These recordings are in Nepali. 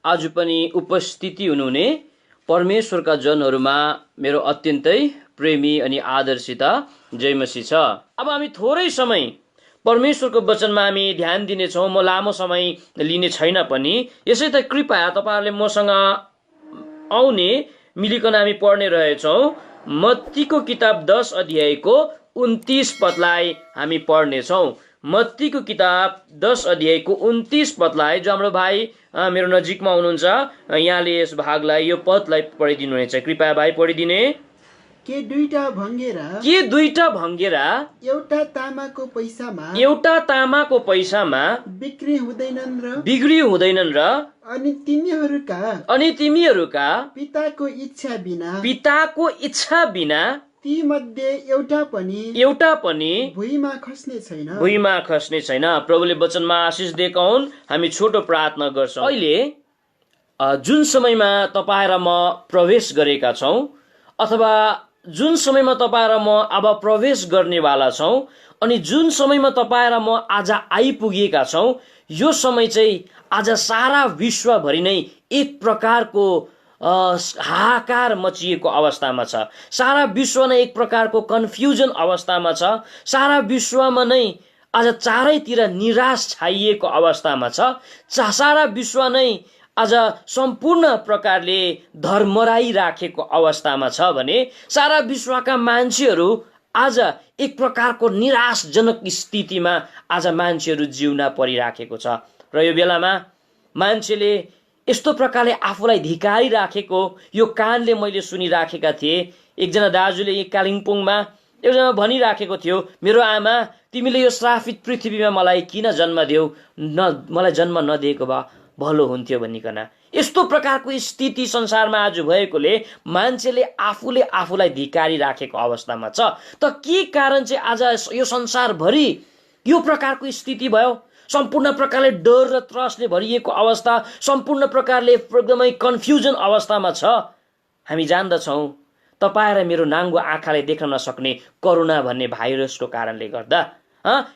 आज पनि उपस्थिति हुनुहुने परमेश्वरका जनहरूमा मेरो अत्यन्तै प्रेमी अनि आदर्शित जय मसीह छ। अब हामी थोरै समय परमेश्वरको वचनमा हामी ध्यान दिनेछौँ। म लामो समय लिने छैन पनि, यसै त कृपया तपाईँहरूले मसँग आउने मिलिकन हामी पढ्ने रहेछौँ। मत्तीको किताब 10 अध्यायको 29 पदलाई हामी पढ्नेछौँ। मत्तीको किताब 10 अध्यायको 29 पदलाई, जो हाम्रो भाइ मेरो नजिकमा हुनुहुन्छ, यहाँले यस भागलाई, यो पदलाई पढिदिनु हुनेछ। कृपया भाइ पढिदिने। के दुईटा भङ्गेरा एउटा तामाको पैसामा बिक्री हुँदैनन् र अनि तिमीहरूका पिताको इच्छा बिना ती मध्ये एउटा पनि भुइँमा खस्ने छैन। प्रभुले वचनमा आशिष दिएका हुन्। हामी छोटो प्रार्थना गर्छौँ। अहिले जुन समयमा तपाईँ र म प्रवेश गरेका छौँ, अथवा जुन समयमा तपाईँ र म अब प्रवेश गर्नेवाला छौँ, अनि जुन समयमा तपाईँ र म आज आइपुगेका छौँ, यो समय चाहिँ आज सारा विश्वभरि नै एक प्रकारको हाहाकार मचिएको अवस्थामा छ। सारा विश्व नै एक प्रकारको कन्फ्युजन अवस्थामा छ। सारा विश्वमा नै आज चारैतिर निराश छाइएको अवस्थामा छ। सारा विश्व नै आज सम्पूर्ण प्रकारले धर्मराइराखेको अवस्थामा छ भने सारा विश्वका मान्छेहरू आज एक प्रकारको निराशजनक स्थितिमा आज मान्छेहरू जिउन परिराखेको छ। र यो बेलामा मान्छेले यस्तो प्रकारले आफूलाई धिकारिराखेको यो कानले मैले सुनिराखेका थिएँ। एकजना दाजुले कालिम्पोङमा एकजना भनिराखेको थियो, मेरो आमा, तिमीले यो श्रापित पृथ्वीमा मलाई किन जन्म दियौ, मलाई जन्म नदिएको भए भलो हुन्थ्यो भनिकन। यस्तो प्रकारको स्थिति संसारमा आज भएकोले मान्छेले आफूले आफूलाई धिकारिराखेको अवस्थामा छ। त के कारण चाहिँ आज यो संसारभरि यो प्रकारको स्थिति भयो? सम्पूर्ण प्रकारले डर र त्रसले भरिएको अवस्था, सम्पूर्ण प्रकारले एकदमै कन्फ्युजन अवस्थामा छ। हामी जान्दछौँ, तपाईँ र मेरो नाङ्गो आँखाले देख्न नसक्ने कोरोना भन्ने भाइरसको कारणले गर्दा।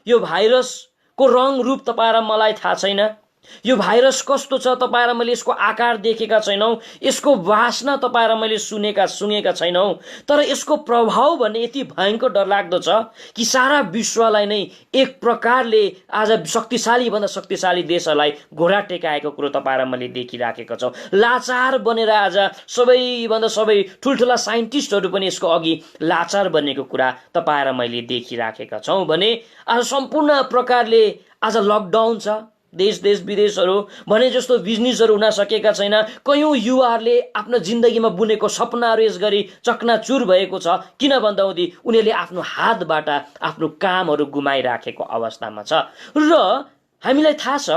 यो भाइरसको रङ रूप तपाईँ र मलाई थाहा छैन। यो भाइरस कस्तो छ तपाईँ र मैले यसको आकार देखेका छैनौँ। यसको वासना तपाईँ र मैले सुँगेका छैनौँ। तर यसको प्रभाव भन्ने यति भयङ्कर डरलाग्दो छ कि सारा विश्वलाई नै एक प्रकारले आज शक्तिशालीभन्दा शक्तिशाली देशहरूलाई घोडा टेकाएको कुरो तपाईँ र मैले देखिराखेका छौँ। लाचार बनेर आज सबैभन्दा सबै ठुल्ठुला साइन्टिस्टहरू पनि यसको अघि लाचार बनेको कुरा तपाईँ र मैले देखिराखेका छौँ भने आज सम्पूर्ण प्रकारले आज लकडाउन छ। देश विदेशहरू भने जस्तो बिजनेसहरू हुन सकेका छैन। कयौं युवाहरूले आफ्नो जिन्दगीमा बुनेको सपनाहरू यसगरी चकनाचुर भएको छ। किन भन्दाहुँदी उनीहरूले आफ्नो हातबाट आफ्नो कामहरू गुमाइराखेको अवस्थामा छ। र हामीलाई थाहा छ,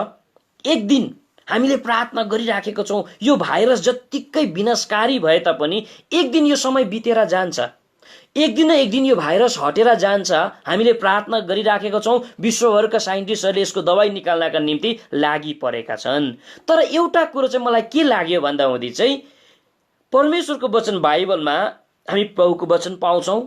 एक दिन हामीले प्रार्थना गरिराखेको छौँ, यो भाइरस जत्तिकै विनाशकारी भए तापनि एक दिन यो समय बितेर जान्छ। एक दिन यो भाइरस हटेर जान्छ। हामीले प्रार्थना गरिराखेका छौँ। विश्वभरका साइन्टिस्टहरूले यसको दबाई निकाल्नका निम्ति लागि परेका छन्। तर एउटा कुरो चाहिँ मलाई के लाग्यो भन्दा हुँदी चाहिँ, परमेश्वरको वचन बाइबलमा हामी प्रभुको वचन पाउँछौँ।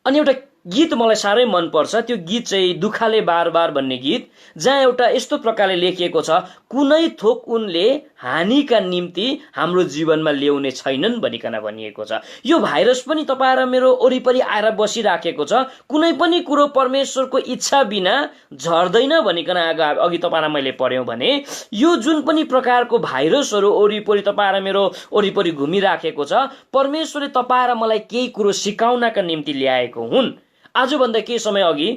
अनि एउटा गीत मलाई साह्रै मनपर्छ। त्यो गीत चाहिँ दुःखले बार बार भन्ने गीत, जहाँ एउटा यस्तो प्रकारले लेखिएको छ, कुनै थोक उनले हानिका निम्ति हाम्रो जीवनमा ल्याउने छैनन् भनिकन भनिएको छ। यो भाइरस पनि तपाईँ र मेरो वरिपरि आएर बसिराखेको छ। कुनै पनि कुरो परमेश्वरको इच्छा बिना झर्दैन भनिकन अघि तपाईँ र मैले पढ्यौँ भने यो जुन पनि प्रकारको भाइरसहरू वरिपरि तपाईँ र मेरो वरिपरि घुमिराखेको छ, परमेश्वरले तपाईँ र मलाई केही कुरो सिकाउनका निम्ति ल्याएको हुन्। आजभन्दा केही समय अघि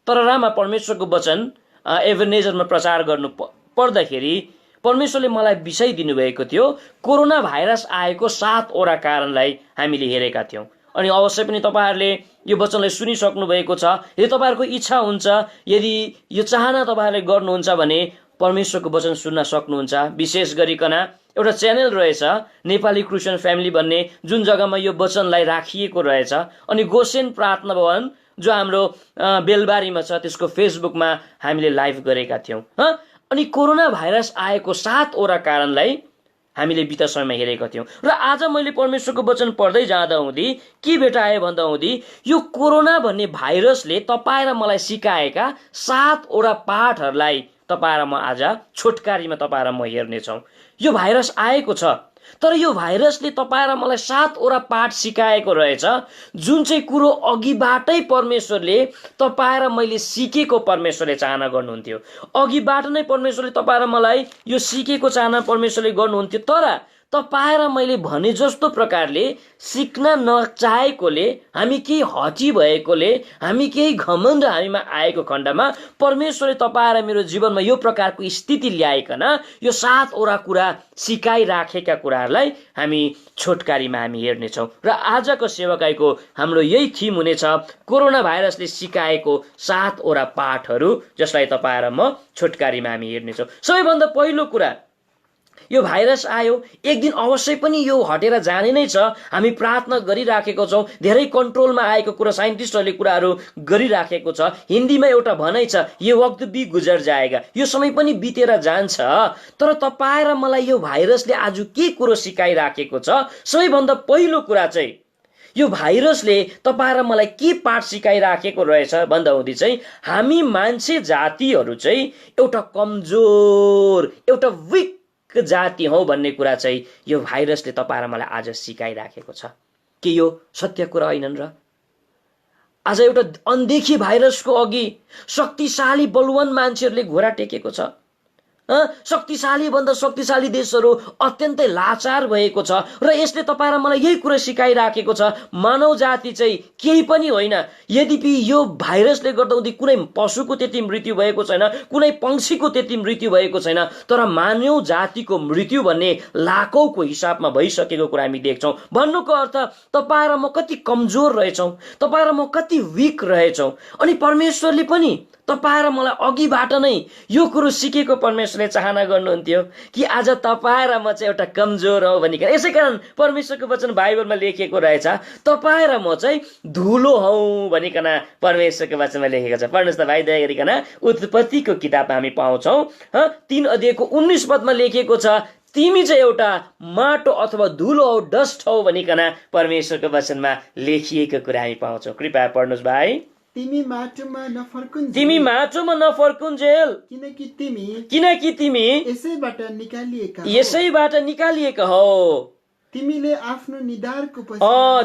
तररामा परमेश्वरको वचन एभेनेजरमा प्रचार गर्नु पर्दाखेरि परमेश्वरले मलाई विषय दिनुभएको थियो, कोरोना भाइरस आएको 7वटा कारणलाई हामीले हेरेका थियौँ। अनि अवश्य पनि तपाईँहरूले यो वचनलाई सुनिसक्नु भएको छ। यदि तपाईँहरूको इच्छा हुन्छ, यदि यो चाहना तपाईँहरूले गर्नुहुन्छ भने परमेश्वरको वचन सुन्न सक्नुहुन्छ। विशेष गरिकन एउटा च्यानल रहेछ नेपाली क्रिस्चियन फ्यामिली भन्ने, जुन जग्गामा यो वचनलाई राखिएको रहेछ। अनि गोसेन प्रार्थना भवन जो हाम्रो बेलबारीमा छ, त्यसको फेसबुकमा हामीले लाइभ गरेका थियौँ। अनि कोरोना भाइरस आएको 7वटा कारणलाई हामीले बिता समयमा हेरेका थियौँ। र आज मैले परमेश्वरको वचन पढ्दै जाँदा हुँदी के भेटाएँ भन्दा हुँदी यो कोरोना भन्ने भाइरसले तपाईँ र मलाई सिकाएका 7वटा पाठहरूलाई तपाईँ र म आज छोटकारीमा तपाईँ र म हेर्नेछौँ। यो भाइरस आएको छ, तर यो भाइरसले तपाईँ र मलाई 7वटा पाठ सिकाएको रहेछ, जुन चाहिँ कुरो अघिबाटै परमेश्वरले तपाईँ र मैले सिकेको परमेश्वरले चाहना गर्नुहुन्थ्यो। अघिबाट नै परमेश्वरले तपाईँ र मलाई यो सिकेको चाहना परमेश्वरले गर्नुहुन्थ्यो, तर तपाईँ र मैले भने जस्तो प्रकारले सिक्न नचाहेकोले, हामी केही हटी भएकोले, हामी केही घमण्ड हामीमा आएको खण्डमा परमेश्वरले तपाईँ र मेरो जीवनमा यो प्रकारको स्थिति ल्याइकन यो 7वटा कुरा सिकाइराखेका कुराहरूलाई हामी छोटकारीमा हामी हेर्नेछौँ। र आजको सेवकाईको हाम्रो यही थिम हुनेछ, कोरोना भाइरसले सिकाएको 7वटा पाठहरू, जसलाई तपाईँ र म छोटकारीमा हामी हेर्नेछौँ। सबैभन्दा पहिलो कुरा, यो भाइरस आयो, एक दिन अवश्य पनि यो हटेर जाने नै छ। हामी प्रार्थना गरिराखेको छौँ, धेरै कन्ट्रोलमा आएको कुरा साइन्टिस्टहरूले कुराहरू गरिराखेको छ। हिन्दीमा एउटा भनाइ छ, यो वक्त भी गुजर जाएगा, यो समय पनि बितेर जान्छ। तर तपाईँ र मलाई यो भाइरसले आज के कुरो सिकाइराखेको छ? सबैभन्दा पहिलो कुरा चाहिँ यो भाइरसले तपाईँ र मलाई के पाठ सिकाइराखेको रहेछ भन्दा हुँदी चाहिँ हामी मान्छे जातिहरू चाहिँ एउटा कमजोर, एउटा विक जाति हौ भन्ने कुरा चाहिँ यो भाइरसले तपाईँ र मलाई आज सिकाइराखेको छ। के यो सत्य कुरा होइनन् र? आज एउटा अनदेखी भाइरसको अघि शक्तिशाली बलवान मान्छेहरूले घोडा टेकेको छ। शक्तिशाली भन्दा शक्तिशाली देशहरू अत्यन्तै लाचार भएको छ। र यसले तपाईँ र मलाई यही कुरा सिकाइराखेको छ, मानव जाति चाहिँ केही पनि होइन। यद्यपि यो भाइरसले गर्दा उनी कुनै पशुको त्यति मृत्यु भएको छैन, कुनै पंक्षीको त्यति मृत्यु भएको छैन, तर मानव जातिको मृत्यु भन्ने लाखौंको हिसाबमा भइसकेको कुरा हामी देख्छौँ। भन्नुको अर्थ तपाईँ र म कति कमजोर रहेछौँ, तपाईँ र म कति विक रहेछौँ। अनि परमेश्वरले पनि तपाईँ र मलाई अघिबाट नै यो कुरो सिकेको परमेश्वरले चाहना गर्नुहुन्थ्यो कि आज तपाईँ र म चाहिँ एउटा कमजोर हौ भनिकन। यसै कारण परमेश्वरको वचन बाइबलमा लेखिएको रहेछ, तपाईँ र म चाहिँ धुलो हौ भनिकन परमेश्वरको वचनमा लेखेको छ। पढ्नुहोस् त भाइ, दया गरिकन उत्पत्तिको किताबमा हामी पाउँछौँ 3 अध्यायको 19 पदमा लेखिएको छ, तिमी चाहिँ एउटा माटो अथवा धुलो हौ, डस्ट हौ भनिकन परमेश्वरको वचनमा लेखिएको कुरा हामी पाउँछौँ। कृपया पढ्नुहोस् भाइ। तिमी माटोमा नफर्कुन्जेल, तिमी माटोमा नफर्कुन्जेल, किनकि तिमी यसैबाट निकालिएका हौ। तिमीले आफ्नो निधारको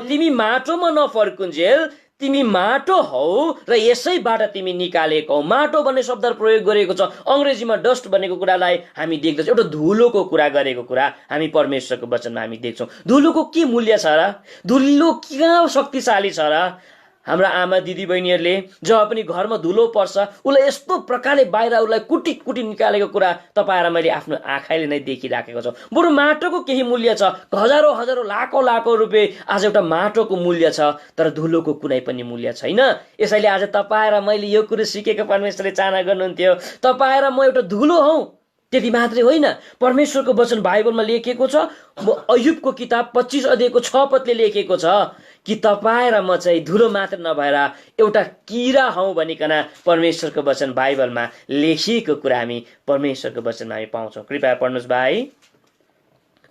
तिमी माटोमा नफर्कुन्जेल, तिमी माटो हौ र यसैबाट तिमी निकालेको हौ। माटो भन्ने शब्द प्रयोग गरेको छ, अंग्रेजीमा डस्ट भनेको कुरालाई हामी देख्दछौँ। एउटा धुलोको कुरा गरेको कुरा हामी परमेश्वरको वचनमा हामी देख्छौँ। धुलोको के मूल्य छ र? धुलो किन शक्तिशाली छ र? हाम्रा आमा दिदी बहिनीहरूले जब पनि घरमा धुलो पर्छ, उसलाई यस्तो प्रकारले बाहिर उसलाई कुटी कुटी निकालेको कुरा तपाईँ र मैले आफ्नो आँखाले नै देखिराखेको छ। बरु माटोको केही मूल्य छ, हजारौं हजारौं लाखौं लाखौं रुपियाँ आज एउटा माटोको मूल्य छ, तर धुलोको कुनै पनि मूल्य छैन। यसैले आज तपाईँ र मैले यो कुरो सिकेको परमेश्वरले चाहना गर्नुहुन्थ्यो, तपाईँ र म एउटा धुलो हौ। त्यति मात्रै होइन, परमेश्वरको वचन बाइबलमा लेखिएको छ, अय्युबको किताब 25 अध्यायको 6 पदले लेखिएको छ कि तपाईँ र म चाहिँ धुलो मात्र नभएर एउटा किरा हौ भनिकन परमेश्वरको वचन बाइबलमा लेखिएको कुरा हामी परमेश्वरको वचनमा हामी पाउँछौँ। कृपया पढ्नुहोस् भाइ,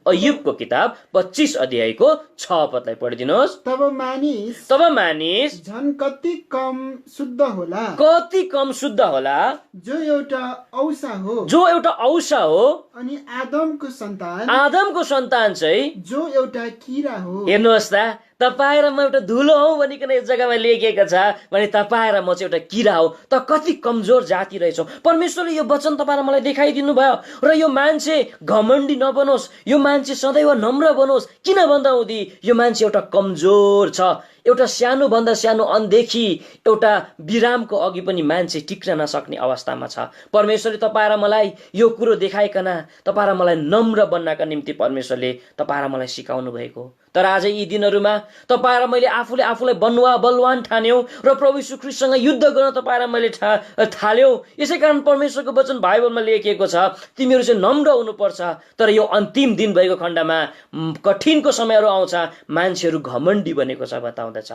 अय्युबको किताब 25 अध्यायको 6 पदलाई पढिदिनुहोस्। तब मानिस झन् कति कम शुद्ध होला, कति कम शुद्ध होला, जो एउटा औसा हो, अनि आदमको सन्तान चाहिँ जो एउटा किरा हो। हेर्नुहोस् त, तपाईँ र म एउटा धुलो हौ भनिकन यस जग्गामा लेखिएको छ भने तपाईँ र म चाहिँ एउटा किरा हो, त कति कमजोर जाति रहेछौँ। परमेश्वरले यो वचन तपाईँ र मलाई देखाइदिनु भयो। र यो मान्छे घमण्डी नबनोस्, यो मान्छे सदैव नम्र बनोस्। किन भन्दा हुँदी यो मान्छे एउटा कमजोर छ, एउटा सानो भन्दा सानो अनदेखि एउटा विरामको अघि पनि मान्छे टिक्न नसक्ने अवस्थामा छ। परमेश्वरले तपाईँ र मलाई यो कुरो देखाइकन तपाईँ र मलाई नम्र बन्नका निम्ति परमेश्वरले तपाईँ र मलाई सिकाउनु भएको। तर आज यी दिनहरूमा तपाईँ र मैले आफूलाई बलवान ठान्यौं र प्रभु यीशु ख्रीष्टसँग युद्ध गर्न तपाईँ र मैले थाल्यौं। यसै कारण परमेश्वरको वचन बाइबलमा लेखिएको छ, तिमीहरू चाहिँ नम्र हुनुपर्छ। तर यो अन्तिम दिन भएको खण्डमा कठिनको समयहरू आउँछ, मान्छेहरू घमण्डी बनेको छ बताउँदछ।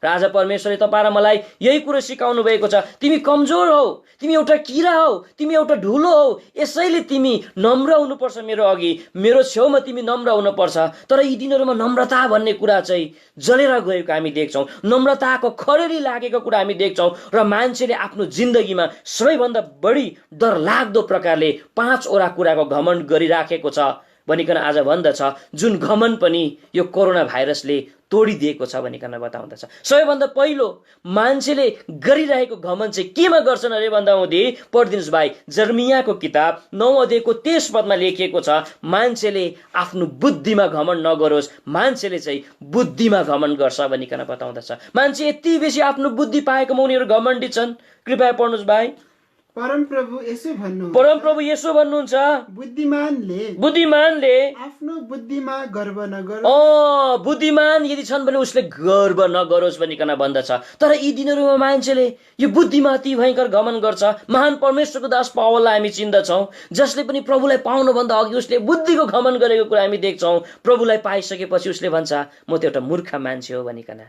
र आज परमेश्वरले तपाईँ र मलाई यही कुरो सिकाउनु भएको छ, तिमी कमजोर हौ, तिमी एउटा किरा हौ, तिमी एउटा ढुलो हौ, यसैले तिमी नम्र हुनुपर्छ मेरो अघि, मेरो छेउमा तिमी नम्र हुनुपर्छ। तर यी दिनहरूमा नम्रता भन्ने कुरा चाहिँ जलेर गएको हामी देख्छौँ, नम्रताको खरेडी लागेको कुरा हामी देख्छौँ र मान्छेले आफ्नो जिन्दगीमा सबैभन्दा बढी डरलाग्दो प्रकारले 5वटा कुराको घमण्ड गरिराखेको छ भनिकन आज भन्दछ, जुन घमण्ड पनि यो कोरोना भाइरसले तोडिदिएको छ भनिकन बताउँदछ। सबैभन्दा पहिलो मान्छेले गरिरहेको घमण्ड चाहिँ केमा गर्छन् अरे भन्दा हुँदै पढिदिनुहोस् भाइ, जर्मियाको किताब 9 अध्यायको 23 पदमा लेखिएको छ, मान्छेले आफ्नो बुद्धिमा घमण्ड नगरोस्, मान्छेले चाहिँ बुद्धिमा घमण्ड गर्छ भनिकन बताउँदछ। मान्छे यति बेसी आफ्नो बुद्धि पाएकोमा उनीहरू घमण्डी छन्। कृपया पढ्नुहोस् भाइ। परमप्रभु यसो भन्नुहुन्छ, परमप्रभु यसो भन्नुहुन्छ, बुद्धिमानले आफ्नो बुद्धिमा गर्व नगरोस्। बुद्धिमान यदि छन् भने उसले गर्व नगरोस् भनिकन भन्दछ। तर यी दिनहरूमा मान्छेले यो बुद्धिमा अति भयङ्कर घमण्ड गर्छ। महान परमेश्वरको दास पावललाई हामी चिन्दछौँ, जसले पनि प्रभुलाई पाउनुभन्दा अघि उसले बुद्धिको घमण्ड गरेको कुरा हामी देख्छौँ। प्रभुलाई पाइसकेपछि उसले भन्छ, म त एउटा मूर्ख मान्छे हो भनिकन।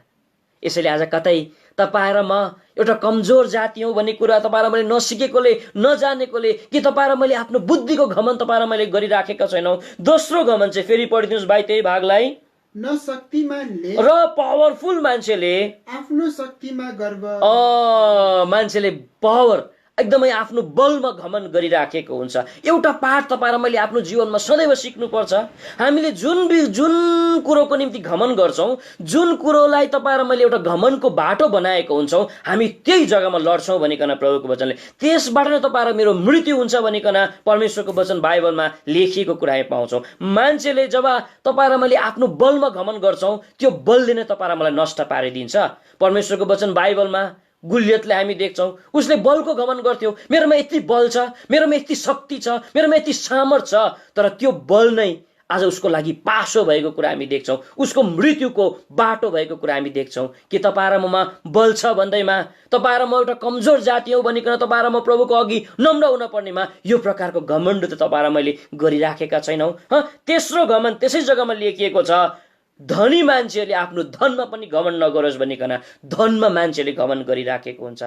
यसैले आज कतै तपाईँ र म एउटा कमजोर जाति हौ भन्ने कुरा तपाईँ र मैले नसिकेकोले, नजानेकोले, कि तपाईँ र मैले आफ्नो बुद्धिको घमण्ड तपाईँ र मैले गरिराखेका छैनौँ। दोस्रो घमण्ड चाहिँ फेरि पढिदिनुहोस् भाइ त्यही भागलाई। न शक्तिमानले र पावरफुल मान्छेले आफ्नो शक्तिमा गर्व, मान्छेले पावर एकदमै आफ्नो बलमा घमण्ड गरिराखेको हुन्छ। एउटा पाठ तपाईँ र मैले आफ्नो जीवनमा सदैव सिक्नुपर्छ। हामीले जुन कुरोको निम्ति घमण्ड गर्छौँ, जुन कुरोलाई तपाईँ र मैले एउटा घमण्डको बाटो बनाएको हुन्छौँ, हामी त्यही जग्गामा लड्छौँ भनिकन प्रभुको वचनले, त्यसबाट नै तपाईँ र मेरो मृत्यु हुन्छ भनिकन परमेश्वरको वचन बाइबलमा लेखिएको कुरा हामी पाउँछौँ। मान्छेले जब तपाईँ र मैले आफ्नो बलमा घमण्ड गर्छौँ, त्यो बलले नै तपाईँ र मलाई नष्ट पारिदिन्छ। परमेश्वरको वचन बाइबलमा गुलियतले हामी देख्छौँ, उसले बलको घमण्ड गर्थ्यो, मेरोमा यति बल छ, मेरोमा यति शक्ति छ, मेरोमा यति सामर्थ छ। तर त्यो बल नै आज उसको लागि पासो भएको कुरा हामी देख्छौँ, उसको मृत्युको बाटो भएको कुरा हामी देख्छौँ। कि तपाईँ र ममा बल छ भन्दैमा, तपाईँ र म एउटा कमजोर जाति हौ भनिकन तपाईँ र म प्रभुको अघि नम्र हुन पर्नेमा यो प्रकारको घमण्ड त तपाईँ र मैले गरिराखेका छैनौँ। तेस्रो घमण्ड त्यसै जग्गामा लेखिएको छ, धनी मान्छेले आफ्नो धनमा पनि घमण्ड नगरोस् भनिकन। धनमा मान्छेले घमण्ड गरिराखेको हुन्छ।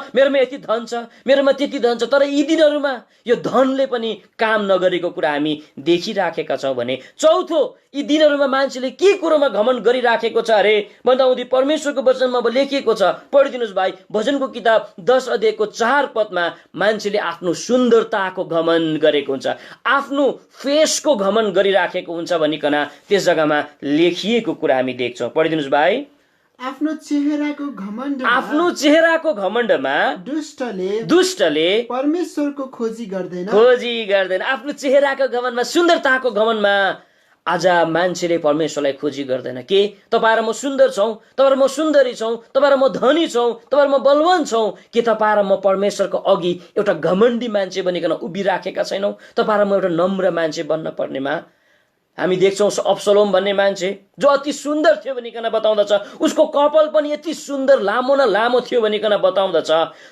मेरोमा यति धन छ, मेरोमा त्यति धन छ, तर यी दिनहरूमा यो धनले पनि काम नगरेको कुरा हामी देखिराखेका छौँ भने। चौथो, यी दिनहरूमा मान्छेले के कुरोमा घमण्ड गरिराखेको छ अरे भन्दा हुँदी परमेश्वरको वचनमा अब लेखिएको छ, पढिदिनुहोस् भाइ, भजनको किताब 10 अध्यायको 4 पदमा मान्छेले आफ्नो सुन्दरताको घमण्ड गरेको हुन्छ, आफ्नो फेसको घमण्ड गरिराखेको हुन्छ भनिकन त्यस जग्गामा लेखिएको कुरा हामी देख्छौँ। पढिदिनुहोस् भाइ। आफ्नो चेहराको घमण्डमा दुष्टले परमेश्वरको खोजी गर्दैन। आफ्नो चेहराको घमण्डमा, सुन्दरताको घमण्डमा आज मान्छेले परमेश्वरलाई खोजी गर्दैन। के तपाईँ र म सुन्दर छौँ, तपाईँ र म सुन्दरी छौँ, तपाईँ र म धनी छौँ, तपाईँ र म बलवान छौँ, के तपाईँ र म परमेश्वरको अघि एउटा घमण्डी मान्छे बनिकन उभिराखेका छैनौँ? तपाईँ र म एउटा नम्र मान्छे बन्न पर्नेमा हामी देख्छौँ अब्सलोम भन्ने मान्छे जो अति सुन्दर थियो भनिकन बताउँदछ, उसको कपाल पनि यति सुन्दर लामो न लामो थियो भनिकन बताउँदछ।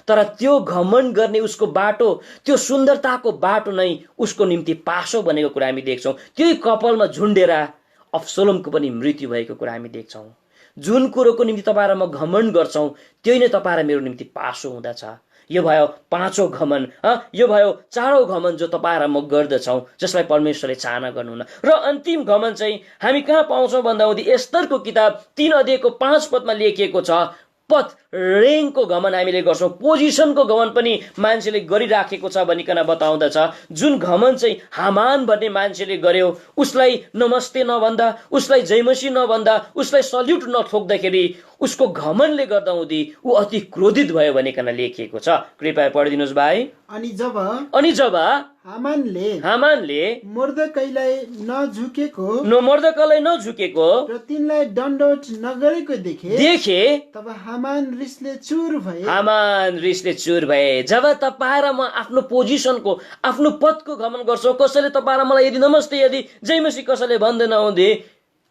तर त्यो घमण्ड गर्ने उसको बाटो, त्यो सुन्दरताको बाटो नै उसको निम्ति पासो बनेको कुरा हामी देख्छौँ। त्यही कपालमा झुन्डेर अब्सलोमको पनि मृत्यु भएको कुरा हामी देख्छौँ। जुन कुरोको निम्ति तपाईँ र म घमण्ड गर्छौँ, त्यही नै तपाईँ र मेरो निम्ति पासो हुँदछ। यो भयो 5औं घमण्ड, यो भयो 4औं घमण्ड जो तपाईँ र म गर्दछौँ, जसलाई परमेश्वरले चाहना गर्नुहुन्न। र अन्तिम घमण्ड चाहिँ हामी कहाँ पाउँछौँ भन्दा हुँदी एस्तरको किताब 3 अध्यायको 5 पदमा लेखिएको छ, पद रेङको घमण्ड हामीले गर्छौँ, पोजिसनको घमण्ड पनि मान्छेले गरिराखेको छ भनिकन बताउँदछ। जुन घमण्ड चाहिँ हामान भन्ने मान्छेले गर्यो, उसलाई नमस्ते नभन्दा, उसलाई जयमसी नभन्दा, उसलाई सल्युट नठोक्दाखेरि उसको घमण्डले गर्दा हुँदी ऊ अति क्रोधित भयो भनिकन लेखिएको छ। कृपया पढिदिनुहोस् भाइ। अनि जब हामानले मोर्देकैलाई नझुकेको र तिनलाई दण्डवत नगरेको देखे तब हामान रिसले चुर भए। जब तपाईँ र म आफ्नो पोजिसनको, आफ्नो पदको घमण्ड गर्छौँ, कसैले तपाईँ र मलाई यदि नमस्ते, यदि जयमसी कसैले भन्दैन हुँदै,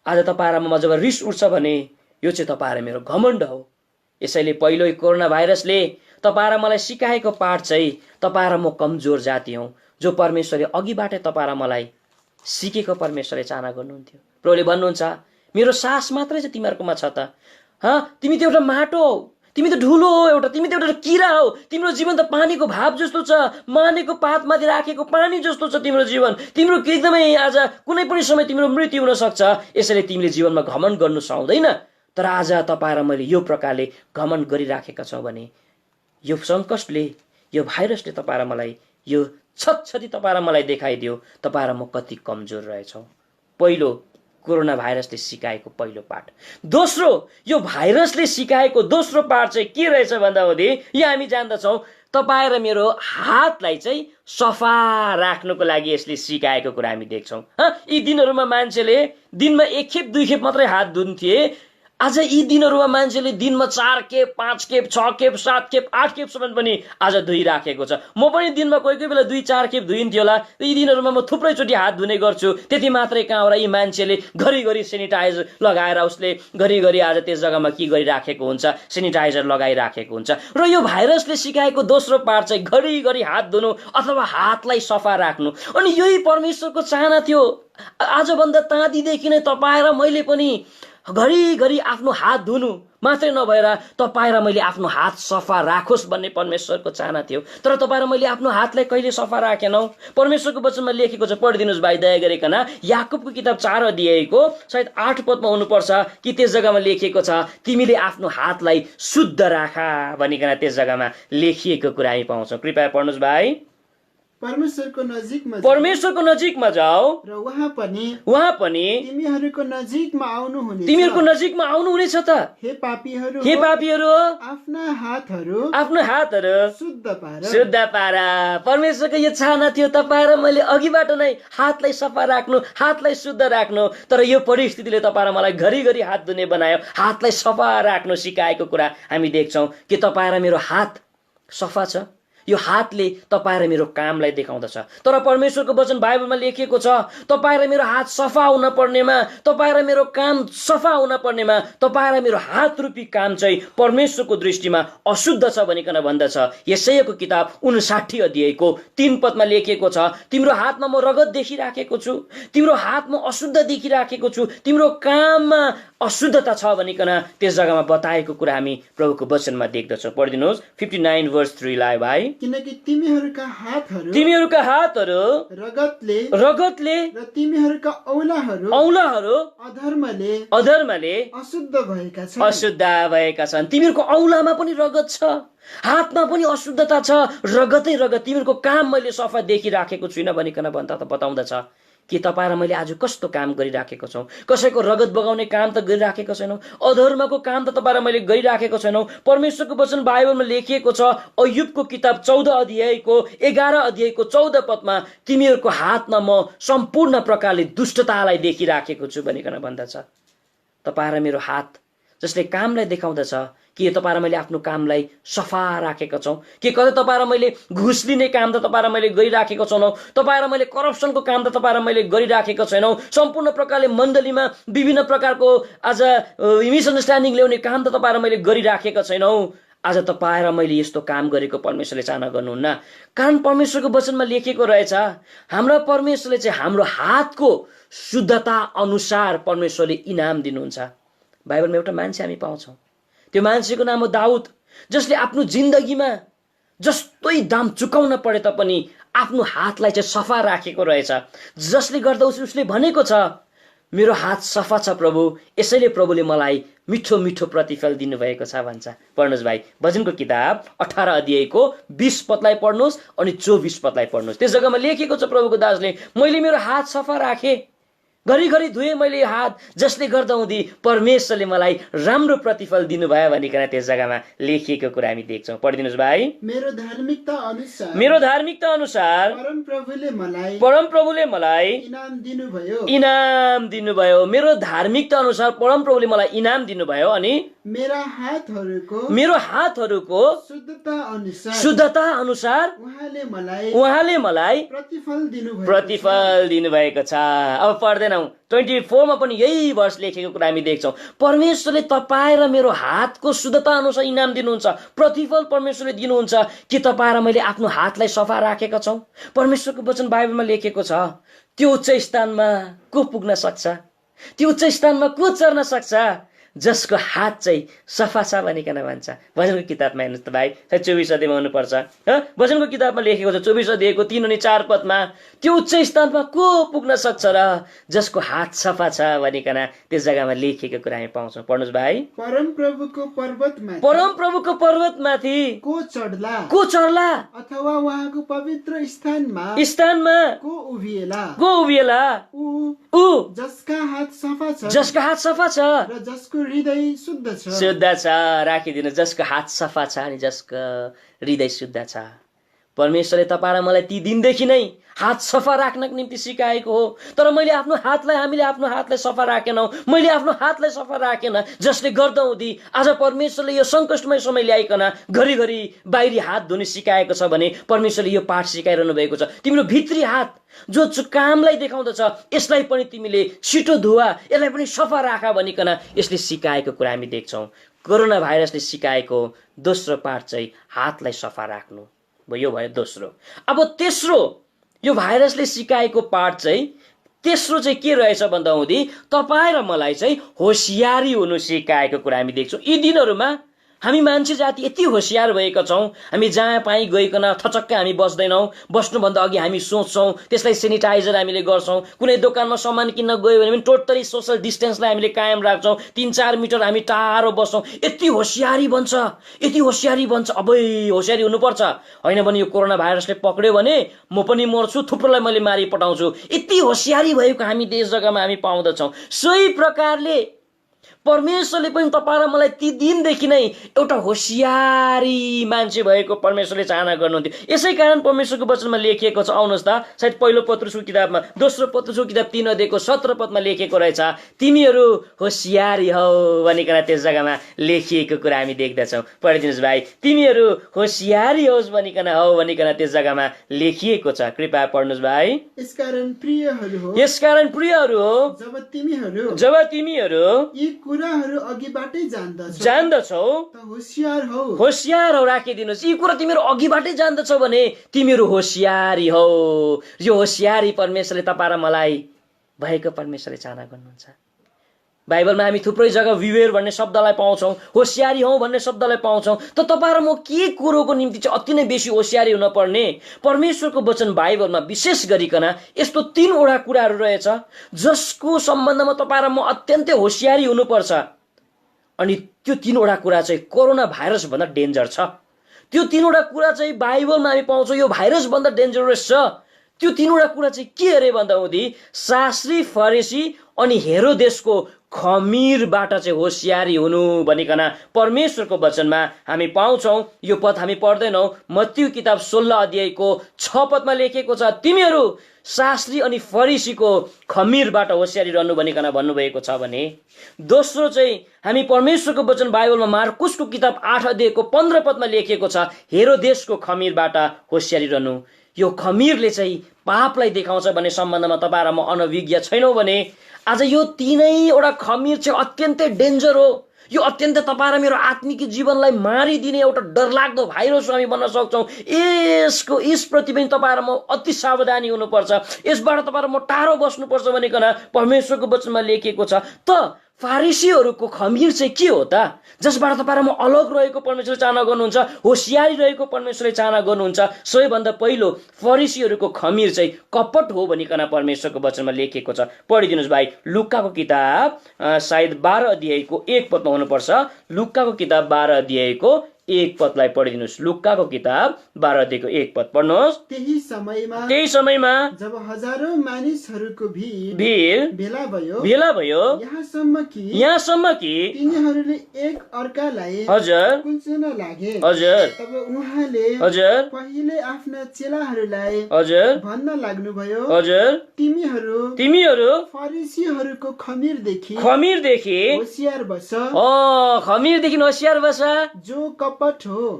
आज तपाईँ र म जब रिस उठ्छ भने यो चाहिँ तपाईँ र मेरो घमण्ड हो। यसैले पहिलो कोरोना भाइरसले तपाईँ र मलाई सिकाएको पाठ चाहिँ तपाईँ र म कमजोर जाति हौँ, जो परमेश्वरले अघिबाटै तपाईँ र मलाई सिकेको परमेश्वरले चाहना गर्नुहुन्थ्यो। प्रभुले भन्नुहुन्छ, मेरो सास मात्रै चाहिँ तिमीहरूकोमा छ त, तिमी त एउटा माटो हौ, तिमी त ढुलो हो एउटा, तिमी त एउटा किरा हो, तिम्रो जीवन त पानीको भाव जस्तो छ, मानेको पातमाथि राखेको पानी जस्तो छ तिम्रो जीवन। तिम्रो एकदमै आज कुनै पनि समय तिम्रो मृत्यु हुन सक्छ, यसैले तिमीले जीवनमा घमण्ड गर्नु सुहाउँदैन। तर आज तपाईँ र मैले यो प्रकारले घमण्ड गरिराखेका छौँ भने यो सङ्कटले, यो भाइरसले तपाईँ र मलाई, यो छतछती तपाईँ र मलाई देखाइदियो तपाईँ र म कति कमजोर रहेछौँ। पहिलो कोरोना भाइरसले सिकाएको पहिलो पाठ। दोस्रो, यो भाइरसले सिकाएको दोस्रो पाठ चाहिँ के रहेछ भन्दाहुँदी यो हामी जान्दछौँ, तपाईँ र मेरो हातलाई चाहिँ सफा राख्नुको लागि यसले सिकाएको कुरा हामी देख्छौँ। यी दिनहरूमा मान्छेले दिनमा 1 खेप 2 खेप मात्रै हात धुन्थे, आज यी दिनहरूमा मान्छेले दिनमा 4 खेप 5 खेप 6 खेप 7 खेप 8 खेपसम्म पनि आज धुइराखेको छ। म पनि दिनमा कोही कोही बेला 2-4 खेप धुइन्थ्यो होला। यी दिनहरूमा म थुप्रैचोटि हात धुने गर्छु। त्यति मात्रै कहाँ हो र, यी मान्छेले घरिघरि सेनिटाइजर लगाएर उसले घरिघरि आज त्यस जग्गामा के गरिराखेको हुन्छ, सेनिटाइजर लगाइराखेको हुन्छ। र यो भाइरसले सिकाएको दोस्रो पाठ चाहिँ घरिघरि हात धुनु अथवा हातलाई सफा राख्नु। अनि यही परमेश्वरको चाहना थियो। आजभन्दा ताँतीदेखि नै तपाईँ र मैले पनि घरिघरि आफ्नो हात धुनु मात्रै नभएर तपाईँ र मैले आफ्नो हात सफा राखोस् भन्ने परमेश्वरको चाहना थियो। तर तपाईँ र मैले आफ्नो हातलाई कहिले सफा राखेनौँ। परमेश्वरको वचनमा लेखेको छ, पढिदिनुहोस् भाइ दया गरिकन, याकुबको किताब 4 अध्यायको सायद 8 पदमा हुनुपर्छ कि त्यस जग्गामा लेखेको छ, तिमीले आफ्नो हातलाई शुद्ध राखा भनिकन त्यस जग्गामा लेखिएको कुरा हामी पाउँछौँ। कृपया पढ्नुहोस् भाइ। परमेश्वरको नजिकमा जाओ र उहाँ पनि तिमीहरूको नजिकमा आउनुहुनेछ त। हे पापीहरू आफ्ना हातहरू शुद्ध पार। परमेश्वरको यो चाहना थियो तपाईँ र मैले अघिबाट नै हातलाई सफा राख्नु, हातलाई शुद्ध राख्नु। तर यो परिस्थितिले तपाईँ र मलाई घरिघरि हात धुने बनायो, हातलाई सफा राख्नु सिकाएको कुरा हामी देख्छौँ कि तपाईँ र मेरो हात सफा छ। यो हातले तपाईँ र मेरो कामलाई देखाउँदछ। तर परमेश्वरको वचन बाइबलमा लेखिएको छ, तपाईँ र मेरो हात सफा हुन पर्नेमा, तपाईँ र मेरो काम सफा हुन पर्नेमा तपाईँ र मेरो हात रूपी काम चाहिँ परमेश्वरको दृष्टिमा अशुद्ध छ भनिकन भन्दछ। यशायाको किताब 59 अध्यायको 3 पदमा लेखिएको छ, तिम्रो हातमा म रगत देखिराखेको छु, तिम्रो हातमा अशुद्ध देखिराखेको छु, तिम्रो काममा अशुद्धता छ भनिकन त्यस जग्गामा बताएको कुरा हामी प्रभुको वचनमा देख्दछौँ। पढिदिनुहोस् 59 वर्ष 3 लाई भाइ। किनकि तिमीहरूका हातहरू रगतले र तिमीहरूका औलाहरू अधर्मले अशुद्ध भएका छन्। तिमीहरूको औलामा पनि रगत छ, हातमा पनि अशुद्धता छ, रगतै रगत। तिमीहरूको काम मैले सफा देखिराखेको छुइनँ भनिकन बताउँदछ कि तपाईँ र मैले आज कस्तो काम गरिराखेको छौँ। कसैको रगत बगाउने काम त गरिराखेको छैनौँ, अधर्मको काम त तपाईँ र मैले गरिराखेको छैनौँ। परमेश्वरको वचन बाइबलमा लेखिएको छ, अय्युबको किताब 14 अध्यायको 11 अध्यायको 14 पदमा, तिमीहरूको हातमा म सम्पूर्ण प्रकारले दुष्टतालाई देखिराखेको छु भनिकन भन्दछ। तपाईँ र मेरो हात जसले कामलाई देखाउँदछ कि तपाईँ र मैले आफ्नो कामलाई सफा राखेका छौँ, कि कतै तपाईँ र मैले घुस लिने काम त तपाईँ र मैले गरिराखेको छैनौँ, तपाईँ र मैले करप्सनको काम त तपाईँ र मैले गरिराखेको छैनौँ, सम्पूर्ण प्रकारले मण्डलीमा विभिन्न प्रकारको आज मिसअन्डरस्ट्यान्डिङ ल्याउने काम त तपाईँ र मैले गरिराखेका छैनौँ। आज तपाईँ र मैले यस्तो काम गरेको परमेश्वरले चाहना गर्नुहुन्न। कारण परमेश्वरको वचनमा लेखेको रहेछ, हाम्रो परमेश्वरले चाहिँ हाम्रो हातको शुद्धता अनुसार परमेश्वरले इनाम दिनुहुन्छ। बाइबलमा एउटा मान्छे हामी पाउँछौँ, त्यो मान्छेको नाम हो दाउद, जसले आफ्नो जिन्दगीमा जस्तै दाम चुकाउन परे तापनि आफ्नो हातलाई चाहिँ सफा राखेको रहेछ। जसले गर्दा उसले भनेको छ, मेरो हात सफा छ प्रभु, यसैले प्रभुले मलाई मिठो मिठो प्रतिफल दिनुभएको छ भन्छ। पढ्नुहोस् भाइ, भजनको किताब 18 अध्यायको 20 पदलाई पढ्नुहोस् अनि 24 पदलाई पढ्नुहोस्। त्यस जग्गामा लेखेको छ प्रभुको दासले, मैले मेरो हात सफा राखेँ, घरिघरि धुएँ मैले हात, जसले गर्दा हुँदी परमेश्वरले मलाई राम्रो प्रतिफल दिनुभयो भनिकन त्यस जग्गामा लेखिएको कुरा हामी देख्छौँ। पढिदिनुहोस् भाइ। मेरो धार्मिकता अनुसार परमप्रभुले मलाई इनाम दिनुभयो। मेरो धार्मिकता अनुसार परमप्रभुले मलाई इनाम दिनुभयो। अनि मेरो हातहरूको शुद्धता अनुसार उहाँले मलाई प्रतिफल दिनुभएको छ। अब पढ्दैनौँ, 24 मा पनि यही वर्ष लेखेको कुरा हामी देख्छौँ। परमेश्वरले तपाईँ र मेरो हातको शुद्धता अनुसार इनाम दिनुहुन्छ, प्रतिफल परमेश्वरले दिनुहुन्छ कि तपाईँ र मैले आफ्नो हातलाई सफा राखेका छौँ। परमेश्वरको वचन बाइबलमा लेखेको छ, त्यो उच्च स्थानमा को पुग्न सक्छ, त्यो उच्च स्थानमा को चढ्न सक्छ, जसको हात चाहिँ सफा छ भनिकन भन्छ। भजनको किताबमा हेर्नुहोस् त भाइ, 24 अध्यायमा हुनुपर्छ। भजनको किताबमा लेखेको छ 24 अध्यायको 3 अनि 4 पदमा, त्यो उच्च स्थानमा को पुग्न सक्छ र जसको हात सफा छ भनिकन त्यस जग्गामा लेखेको कुरा हामी पाउँछौँ। पढ्नुहोस् भाइ। परमप्रभुको पर्वतमाथि परमप्रभुको पर्वतमाथि को चढ्ला अथवा उहाँको पवित्र स्थानमा को उभिएला ऊ जसका हात सफा छ र जसको हृदय शुद्ध छ। राखिदिनु, जसको हात सफा छ अनि जसको हृदय शुद्ध छ। परमेश्वरले तपाईँ र मलाई ती दिनदेखि नै हात सफा राख्नको निम्ति सिकाएको हो। तर हामीले आफ्नो हातलाई सफा राखेनौँ। मैले आफ्नो हातलाई सफा राखेन, जसले गर्दा हुँदी आज परमेश्वरले यो सङ्कटमय समय ल्याइकन घरिघरि बाहिरी हात धुने सिकाएको छ भने परमेश्वरले यो पाठ सिकाइरहनु भएको छ। तिम्रो भित्री हात जो कामलाई देखाउँदछ यसलाई पनि तिमीले छिटो धुवा, यसलाई पनि सफा राख भनिकन यसले सिकाएको कुरा हामी देख्छौँ। कोरोना भाइरसले सिकाएको दोस्रो पाठ चाहिँ हातलाई सफा राख्नु भयो। यो भयो दोस्रो। अब तेस्रो, यो भाइरसले सिकाएको पाठ चाहिँ तेस्रो चाहिँ के रहेछ भन्दा हुँदी तपाईँ र मलाई चाहिँ होसियारी हुनु सिकाएको कुरा हामी देख्छौँ। यी दिनहरूमा हामी मान्छे जाति यति होसियार भएका छौँ, हामी जहाँ पाइ गइकन थचक्कै हामी बस्दैनौँ। बस्नुभन्दा अघि हामी सोच्छौँ, त्यसलाई सेनिटाइजर हामीले गर्छौँ। कुनै दोकानमा सामान किन्न गयो भने पनि टोटली सोसल डिस्टेन्सलाई हामीले कायम राख्छौँ। 3-4 मिटर हामी टाढो बस्छौँ। यति होसियारी बन्छ। अब होसियारी हुनुपर्छ, होइन भने यो कोरोना भाइरसले पक्रियो भने म पनि मर्छु, थुप्रोलाई मैले मारि पठाउँछु। यति होसियारी भएको हामी देश जग्गामा हामी पाउँदछौँ। सोही प्रकारले परमेश्वरले पनि तपाईँ र मलाई ती दिनदेखि नै एउटा होसियारी मान्छे भएको परमेश्वरले चाहना गर्नुहुन्थ्यो। यसै कारण परमेश्वरको वचनमा लेखिएको छ। आउनुहोस् त, सायद पहिलो पत्रुसको किताबमा, दोस्रो पत्रुसको किताब 3 अध्यायको 17 पदमा लेखेको रहेछ, तिमीहरू होसियारी हौ भनिकन त्यस जग्गामा लेखिएको कुरा हामी देख्दछौँ। पढिदिनुहोस् भाइ, तिमीहरू होसियारी होस् भनिकन त्यस जग्गामा लेखिएको छ। कृपया पढ्नुहोस् भाइ। यसकारण प्रियहरू हो, जब तिमीहरू यी कुराहरू अघिबाटै जान्दछौ होसियार हौ। राखिदिनुहोस्, यी कुरा तिमीहरू अघिबाटै जान्दछौ भने तिमीहरू होसियारी हौ। यो होसियारी परमेश्वरले तपाईँ र मलाई भएको परमेश्वरले चाहना गर्नुहुन्छ। बाइबलमा हामी थुप्रै जग्गा विवेर भन्ने शब्दलाई पाउँछौँ, होसियारी हौ भन्ने शब्दलाई पाउँछौँ। त तपाईँ र म के कुरोको निम्ति चाहिँ अति नै बेसी होसियारी हुन पर्ने? परमेश्वरको वचन बाइबलमा विशेष गरिकन यस्तो 3वटा कुराहरू रहेछ जसको सम्बन्धमा तपाईँ र म अत्यन्तै होसियारी हुनुपर्छ। अनि त्यो 3वटा कुरा चाहिँ कोरोना भाइरस भन्दा डेन्जर छ। त्यो 3वटा कुरा चाहिँ बाइबलमा हामी पाउँछौँ, यो भाइरस भन्दा डेन्जरस छ। त्यो 3वटा कुरा चाहिँ के अरे भन्दा हुँदी शास्त्री, फरिसी अनि हेरोदेसको खमीरबाट चाहिँ होसियारी हुनु भनिकन परमेश्वरको वचनमा हामी पाउँछौँ। यो पद हामी पढ्दैनौँ। मत्ती किताब 16 अध्यायको 6 पदमा लेखेको छ, तिमीहरू शास्त्री अनि फरिसीको खमीरबाट होसियारी रहनु भनिकन भन्नुभएको छ भने दोस्रो चाहिँ हामी परमेश्वरको वचन बाइबलमा मार्कुसको किताब 8 अध्यायको 15 पदमा लेखेको छ, हेरोदेसको खमीरबाट होसियारी रहनु। यो खमीरले चाहिँ पापलाई देखाउँछ भन्ने सम्बन्धमा तपाईँ र म अनभिज्ञ छैनौँ भने आज यो 3वटा खमीर चाहिँ अत्यन्तै डेन्जर हो। यो अत्यन्तै तपाईँ र मेरो आत्मिक जीवनलाई मारिदिने एउटा डरलाग्दो भाइरस हामी बन्न सक्छौँ। यसप्रति पनि तपाईँ र म अति सावधानी हुनुपर्छ। यसबाट तपाईँ र म टाढो बस्नुपर्छ भनिकन परमेश्वरको वचनमा लेखिएको छ। त फारिसीहरूको खमीर चाहिँ के हो त? जसबाट तपाईँ र म अलग रहेको परमेश्वरले चाहना गर्नुहुन्छ, होसियारी रहेको परमेश्वरले चाहना गर्नुहुन्छ। सबैभन्दा पहिलो फरिसीहरूको खमीर चाहिँ कपट हो भनिकन परमेश्वरको वचनमा लेखिएको छ। पढिदिनुहोस् भाइ, लुकाको किताब सायद 12 अध्यायको 1 पदमा हुनुपर्छ। लुकाको किताब 12 अध्यायको 1 पदलाई पढिदिनुहोस्। लुकाको किताब 12 अध्यायको 1 पद पढ्नुहोस्। त्यही समयमा जब हजारौं मानिसहरूको भिड भेला भयो यहाँसम्म कि तिनीहरूले एक अर्कालाई कुल्चिन लागे। तब उहाँले पहिले आफ्ना चेलाहरूलाई भन्न लाग्नुभयो, तिमीहरू फरिसीहरूको खमीरदेखि होसियार बस। खमीरदेखि होसियार बस, जो कपट हो।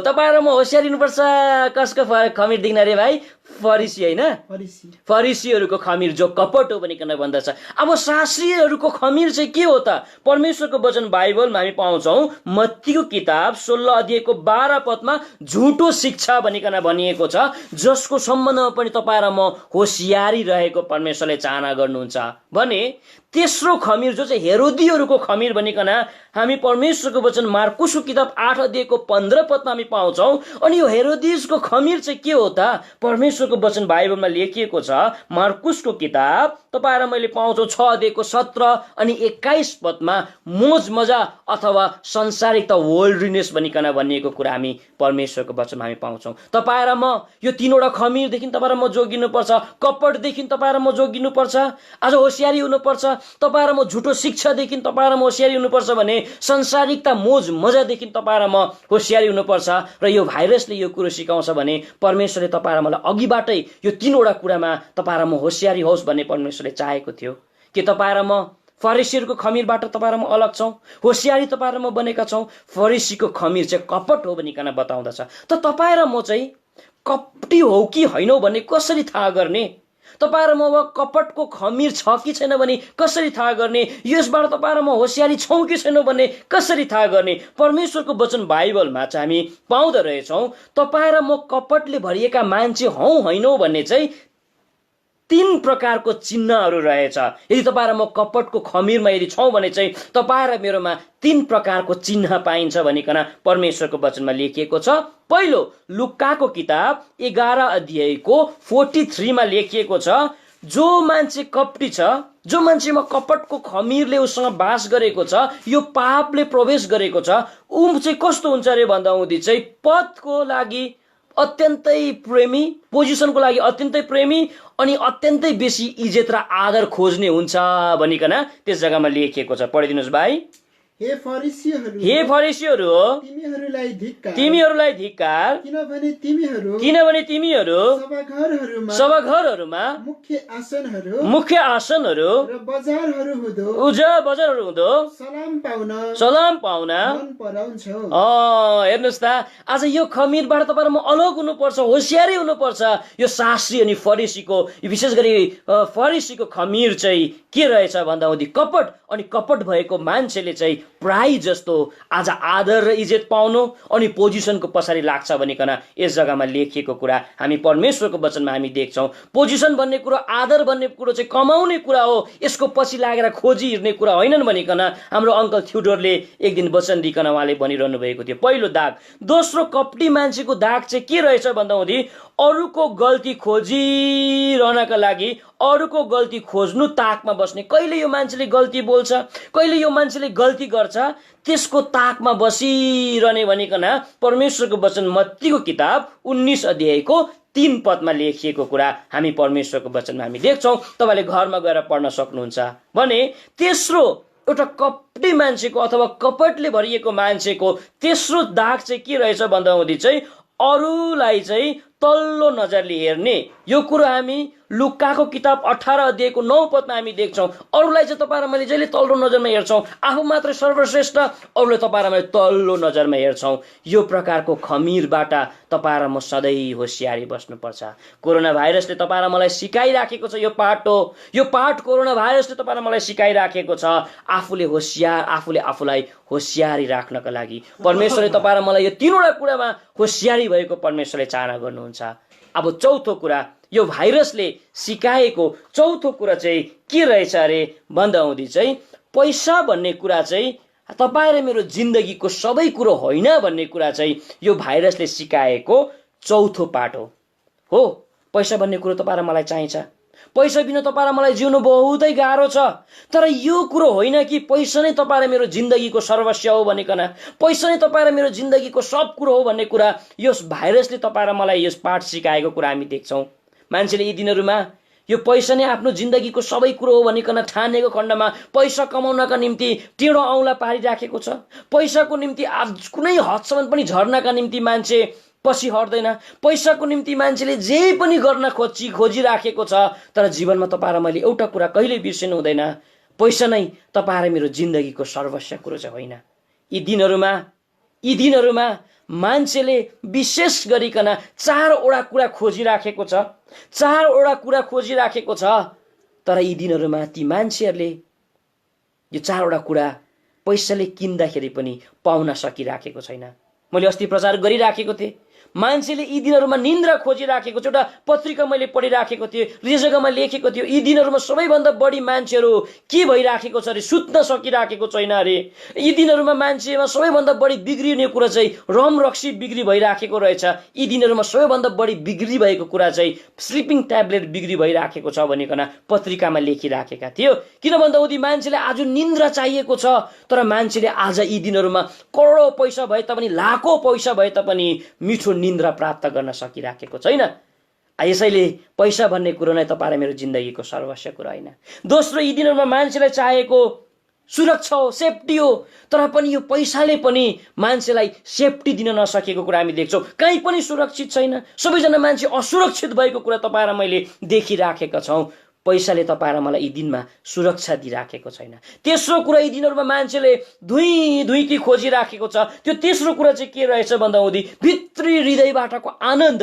तपाईँ र म होसियार हुनुपर्छ। कसको खमीर देख्न रे भाइ? फरिसी होइन, फरिसीहरूको खमीर जो कपट हो भनिकन भन्दछ। अब शास्त्रीहरूको खमीर चाहिँ के हो त? परमेश्वरको वचन बाइबलमा हामी पाउँछौँ मत्तीको किताब 16 अध्यायको 12 पदमा झुटो शिक्षा भनिकन भनिएको छ, जसको सम्बन्धमा पनि तपाईँ र म होसियारी रहेको परमेश्वरले चाहना गर्नुहुन्छ भने तेस्रो खमीर जो चाहिँ हेरोदीहरूको खमीर भनिकन हामी परमेश्वरको वचन मार्कुसको किताब 8 अध्यायको 15 पदमा हामी पाउँछौँ। अनि यो हेरोदिसको खमीर चाहिँ के हो त? परमेश्वरको वचन बाइबलमा लेखिएको छ मार्कुसको किताब तपाईँ र मैले पाउँछौँ 6 अध्यायको 17 अनि 21 पदमा मोज मजा अथवा संसारिकता वर्ल्डलिनेस भनिकन भनिएको कुरा हामी परमेश्वरको वचनमा हामी पाउँछौँ। तपाईँ र म यो तीनवटा खमीरदेखि तपाईँ र म जोगिनुपर्छ, कपटदेखि तपाईँ र म जोगिनुपर्छ, आज होसियारी हुनुपर्छ, तपाईँ र म झुटो शिक्षादेखि तपाईँ र म होसियारी हुनुपर्छ भने संसारिकता मोज मजादेखि तपाईँ र म होसियारी हुनुपर्छ। र यो भाइरसले यो कुरो सिकाउँछ भने परमेश्वरले तपाईँ र मलाई अघिबाटै यो तीनवटा कुरामा तपाईँ र म होसियारी होस् भन्ने परमेश्वरले चाहेको थियो। के तपाईँ र म फरिसीहरूको खमीरबाट तपाईँ र म अलग छौँ? होसियारी तपाईँ र म बनेका छौँ। फरिसीको खमीर चाहिँ कपट हो भनिकन बताउँदछ। त तपाईँ र म चाहिँ कपटी हो कि होइनौ भन्ने कसरी थाहा गर्ने? तपाईँ र म कपटको खमीर छ कि छैन भने कसरी थाहा गर्ने? यसबाट तपाईँ र म होसियारी छौँ कि छैनौँ भन्ने कसरी थाहा गर्ने? परमेश्वरको वचन बाइबलमा चाहिँ हामी पाउँदो रहेछौँ तपाईँ र म कपटले भरिएका मान्छे हौँ होइनौ भन्ने चाहिँ 3 प्रकारको चिन्हहरू रहेछ। यदि तपाईँ र म कपटको खमीरमा यदि छौँ भने चाहिँ तपाईँ र मेरोमा 3 प्रकारको चिन्ह पाइन्छ भनिकन परमेश्वरको वचनमा लेखिएको छ। पहिलो लुकाको किताब 11 अध्यायको 43 मा लेखिएको छ, जो मान्छे कपटी छ, जो मान्छेमा कपटको खमीरले उसँग बास गरेको छ, यो पापले प्रवेश गरेको छ, ऊ चाहिँ कस्तो हुन्छ अरे भन्दा हुँदी चाहिँ पदको लागि अत्यन्तै प्रेमी, पोजिसनको लागि अत्यन्तै प्रेमी अनि अत्यन्तै बेसी इज्जत र आदर खोज्ने हुन्छ भनिकन त्यस जग्गामा लेखिएको छ। पढिदिनुहोस् भाइ। हे फरिसीहरू, हो तिमीहरूलाई धिक्कार, किनभने तिमीहरू सभाघरहरूमा मुख्य आसनहरू र बजारहरू हुँदो सलाम पाउन मन पराउँछौ। हेर्नुहोस् त, आज यो खमीरबाट तपाईँ म अलग हुनुपर्छ, होसियारी हुनुपर्छ। यो शास्त्री अनि फरिसीको, विशेष गरी फरिसीको खमीर चाहिँ के रहेछ भन्दा हुँदी कपट। अनि कपट भएको मान्छेले चाहिँ प्राय जस्तो आज आदर र इज्जत पाउनु अनि पोजिसनको पछाडि लाग्छ भनिकन यस जग्गामा लेखिएको कुरा हामी परमेश्वरको वचनमा हामी देख्छौँ। पोजिसन भन्ने कुरो, आदर भन्ने कुरो चाहिँ कमाउने कुरा हो, यसको पछि लागेर खोजी हिँड्ने कुरा होइनन् भनिकन हाम्रो अङ्कल थ्युडोरले एक दिन वचन दिइकन उहाँले भनिरहनु भएको थियो। पहिलो दाग। दोस्रो कपटी मान्छेको दाग चाहिँ के रहेछ भन्दा हुँदी अरूको गल्ती खोजिरहनका लागि, अरूको गल्ती खोज्नु ताकमा बस्ने। कहिले यो मान्छेले गल्ती बोल्छ, कहिले यो मान्छेले गल्ती गर्छ, त्यसको ताकमा बसिरहने भनिकन परमेश्वरको वचन मत्तीको किताब 19 अध्यायको 3 पदमा लेखिएको कुरा हामी परमेश्वरको वचनमा हामी देख्छौँ। तपाईँले घरमा गएर पढ्न सक्नुहुन्छ। भने तेस्रो एउटा कपटी मान्छेको अथवा कपटले भरिएको मान्छेको तेस्रो दाग चाहिँ के रहेछ भन्दा हुँदी चाहिँ अरूलाई चाहिँ तल्लो नजरले हेर्ने। यो कुरो हामी लुकाको किताब 18 अध्यायको 9 पदमा हामी देख्छौँ। अरूलाई चाहिँ तपाईँ र मैले जहिले तल्लो नजरमा हेर्छौँ, आफू मात्रै सर्वश्रेष्ठ, अरूलाई तपाईँ र मैले तल्लो नजरमा हेर्छौँ। यो प्रकारको खमीरबाट तपाईँ र म सधैँ होसियारी बस्नुपर्छ। कोरोना भाइरसले तपाईँ र मलाई सिकाइराखेको छ, यो पाठ हो, यो पाठ कोरोना भाइरसले तपाईँ र मलाई सिकाइराखेको छ। आफूले आफूलाई होसियारी राख्नका लागि परमेश्वरले तपाईँ र मलाई यो तीनवटा कुरामा होसियारी भएको परमेश्वरले चाहना गर्नुहुन्छ। अब चौथो कुरा, यो भाइरसले सिकाएको चौथो कुरा चाहिँ के रहेछ अरे भन्दा हुँदी चाहिँ पैसा भन्ने कुरा चाहिँ तपाईँ र मेरो जिन्दगीको सबै कुरो होइन भन्ने कुरा चाहिँ यो भाइरसले सिकाएको चौथो पाठ हो। पैसा भन्ने कुरो तपाईँ र मलाई चाहिन्छ, पैसा बिना तपाईँ र मलाई जिउनु बहुतै गाह्रो छ। तर यो कुरो होइन कि पैसा नै तपाईँ र मेरो जिन्दगीको सर्वस्व हो भनिकन, पैसा नै तपाईँ र मेरो जिन्दगीको सब कुरो हो भन्ने कुरा यस भाइरसले तपाईँ र मलाई यस पाठ सिकाएको कुरा हामी देख्छौँ। मान्छेले यी दिनहरूमा यो पैसा नै आफ्नो जिन्दगीको सबै कुरो हो भनिकन ठानेको खण्डमा पैसा कमाउनका निम्ति टेढो औँला पारिराखेको छ। पैसाको निम्ति कुनै हदसम्म पनि झर्नका निम्ति मान्छे पछि हट्दैन। पैसाको निम्ति मान्छेले जे पनि गर्न खोजिराखेको छ। तर जीवनमा तपाईँ र मैले एउटा कुरा कहिल्यै बिर्सिनु हुँदैन, पैसा नै तपाईँ र मेरो जिन्दगीको सर्वस्व कुरो चाहिँ होइन। यी दिनहरूमा मान्छेले विशेष गरिकन 4वटा कुरा खोजिराखेको छ, 4वटा कुरा खोजिराखेको छ। तर यी दिनहरूमा ती मान्छेहरूले यो 4वटा कुरा पैसाले किन्दाखेरि पनि पाउन सकिराखेको छैन। मैले अस्ति प्रचार गरिराखेको थिएँ, मान्छेले यी दिनहरूमा निन्द्रा खोजिराखेको छ। एउटा पत्रिका मैले पढिराखेको थिएँ, यो जग्गामा लेखेको थियो यी दिनहरूमा सबैभन्दा बढी मान्छेहरू के भइराखेको छ अरे, सुत्न सकिराखेको छैन अरे। यी दिनहरूमा मान्छेमा सबैभन्दा बढी बिग्रिने कुरा चाहिँ रमरक्सी बिक्री भइराखेको रहेछ। यी दिनहरूमा सबैभन्दा बढी बिक्री भएको कुरा चाहिँ स्लिपिङ ट्याब्लेट बिक्री भइराखेको छ भनिकन पत्रिकामा लेखिराखेका थियो। किन भन्दा उदी मान्छेले आज निन्द्रा चाहिएको छ, तर मान्छेले आज यी दिनहरूमा करोडौं पैसा भए तापनि, लाखौं पैसा भए तापनि मिठो निन्द्रा प्राप्त गर्न सकिराखेको छैन। यसैले पैसा भन्ने कुरो नै तपाईँ र मेरो जिन्दगीको सर्वस्व कुरा होइन। दोस्रो, यी दिनहरूमा मान्छेलाई चाहेको सुरक्षा हो, सेफ्टी हो, तर पनि यो पैसाले पनि मान्छेलाई सेफ्टी दिन नसकेको कुरा हामी देख्छौँ। कहीँ पनि सुरक्षित छैन, सबैजना मान्छे असुरक्षित भएको कुरा तपाईँ र मैले देखिराखेका छौँ। पैसाले तपाईँ र मलाई यी दिनमा सुरक्षा दिइराखेको छैन। तेस्रो कुरा, यी दिनहरूमा मान्छेले धुइँकी खोजिराखेको छ। त्यो तेस्रो कुरा चाहिँ के रहेछ भन्दाहुँदी भित्री हृदयबाटको आनन्द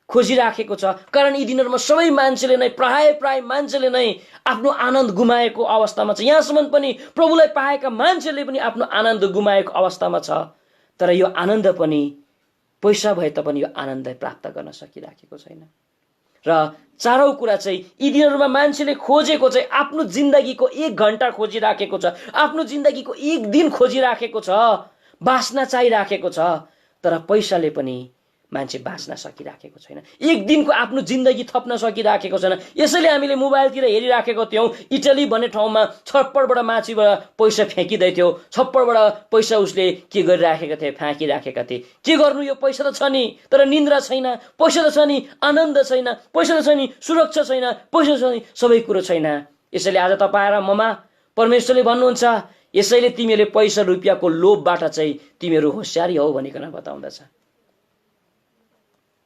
खोजिराखेको छ। कारण यी दिनहरूमा सबै मान्छेले नै प्राय मान्छेले नै आफ्नो आनन्द गुमाएको अवस्थामा छ। यहाँसम्म पनि प्रभुलाई पाएका मान्छेले पनि आफ्नो आनन्द गुमाएको अवस्थामा छ। तर यो आनन्द पनि पैसा भए तापनि यो आनन्द प्राप्त गर्न सकिराखेको छैन। र 4औं कुरा चाहिँ यी दिनहरूमा मान्छेले खोजेको चाहिँ आफ्नो जिन्दगीको 1 घण्टा खोजिराखेको छ, आफ्नो जिन्दगीको 1 दिन खोजिराखेको छ, बाँच्न चाहिराखेको छ। तर पैसाले पनि मान्छे बाँच्न सकिराखेको छैन, 1 दिनको आफ्नो जिन्दगी थप्न सकिराखेको छैन। यसैले हामीले मोबाइलतिर हेरिराखेको थियौँ, इटली भन्ने ठाउँमा छप्परबाट माछीबाट पैसा फ्याँकिँदै थियो, छप्परबाट पैसा उसले के गरिराखेका थिए, फ्याँकिराखेका थिए। के गर्नु, यो पैसा त छ नि, तर निन्द्रा छैन, पैसा त छ नि, आनन्द छैन, पैसा त छ नि, सुरक्षा छैन, पैसा छ नि, सबै कुरो छैन। यसैले आज तपाईँ र ममा परमेश्वरले भन्नुहुन्छ, यसैले तिमीले पैसा रुपियाँको लोभबाट चाहिँ तिमीहरू होशियारी हौ भनिकन बताउँदछ।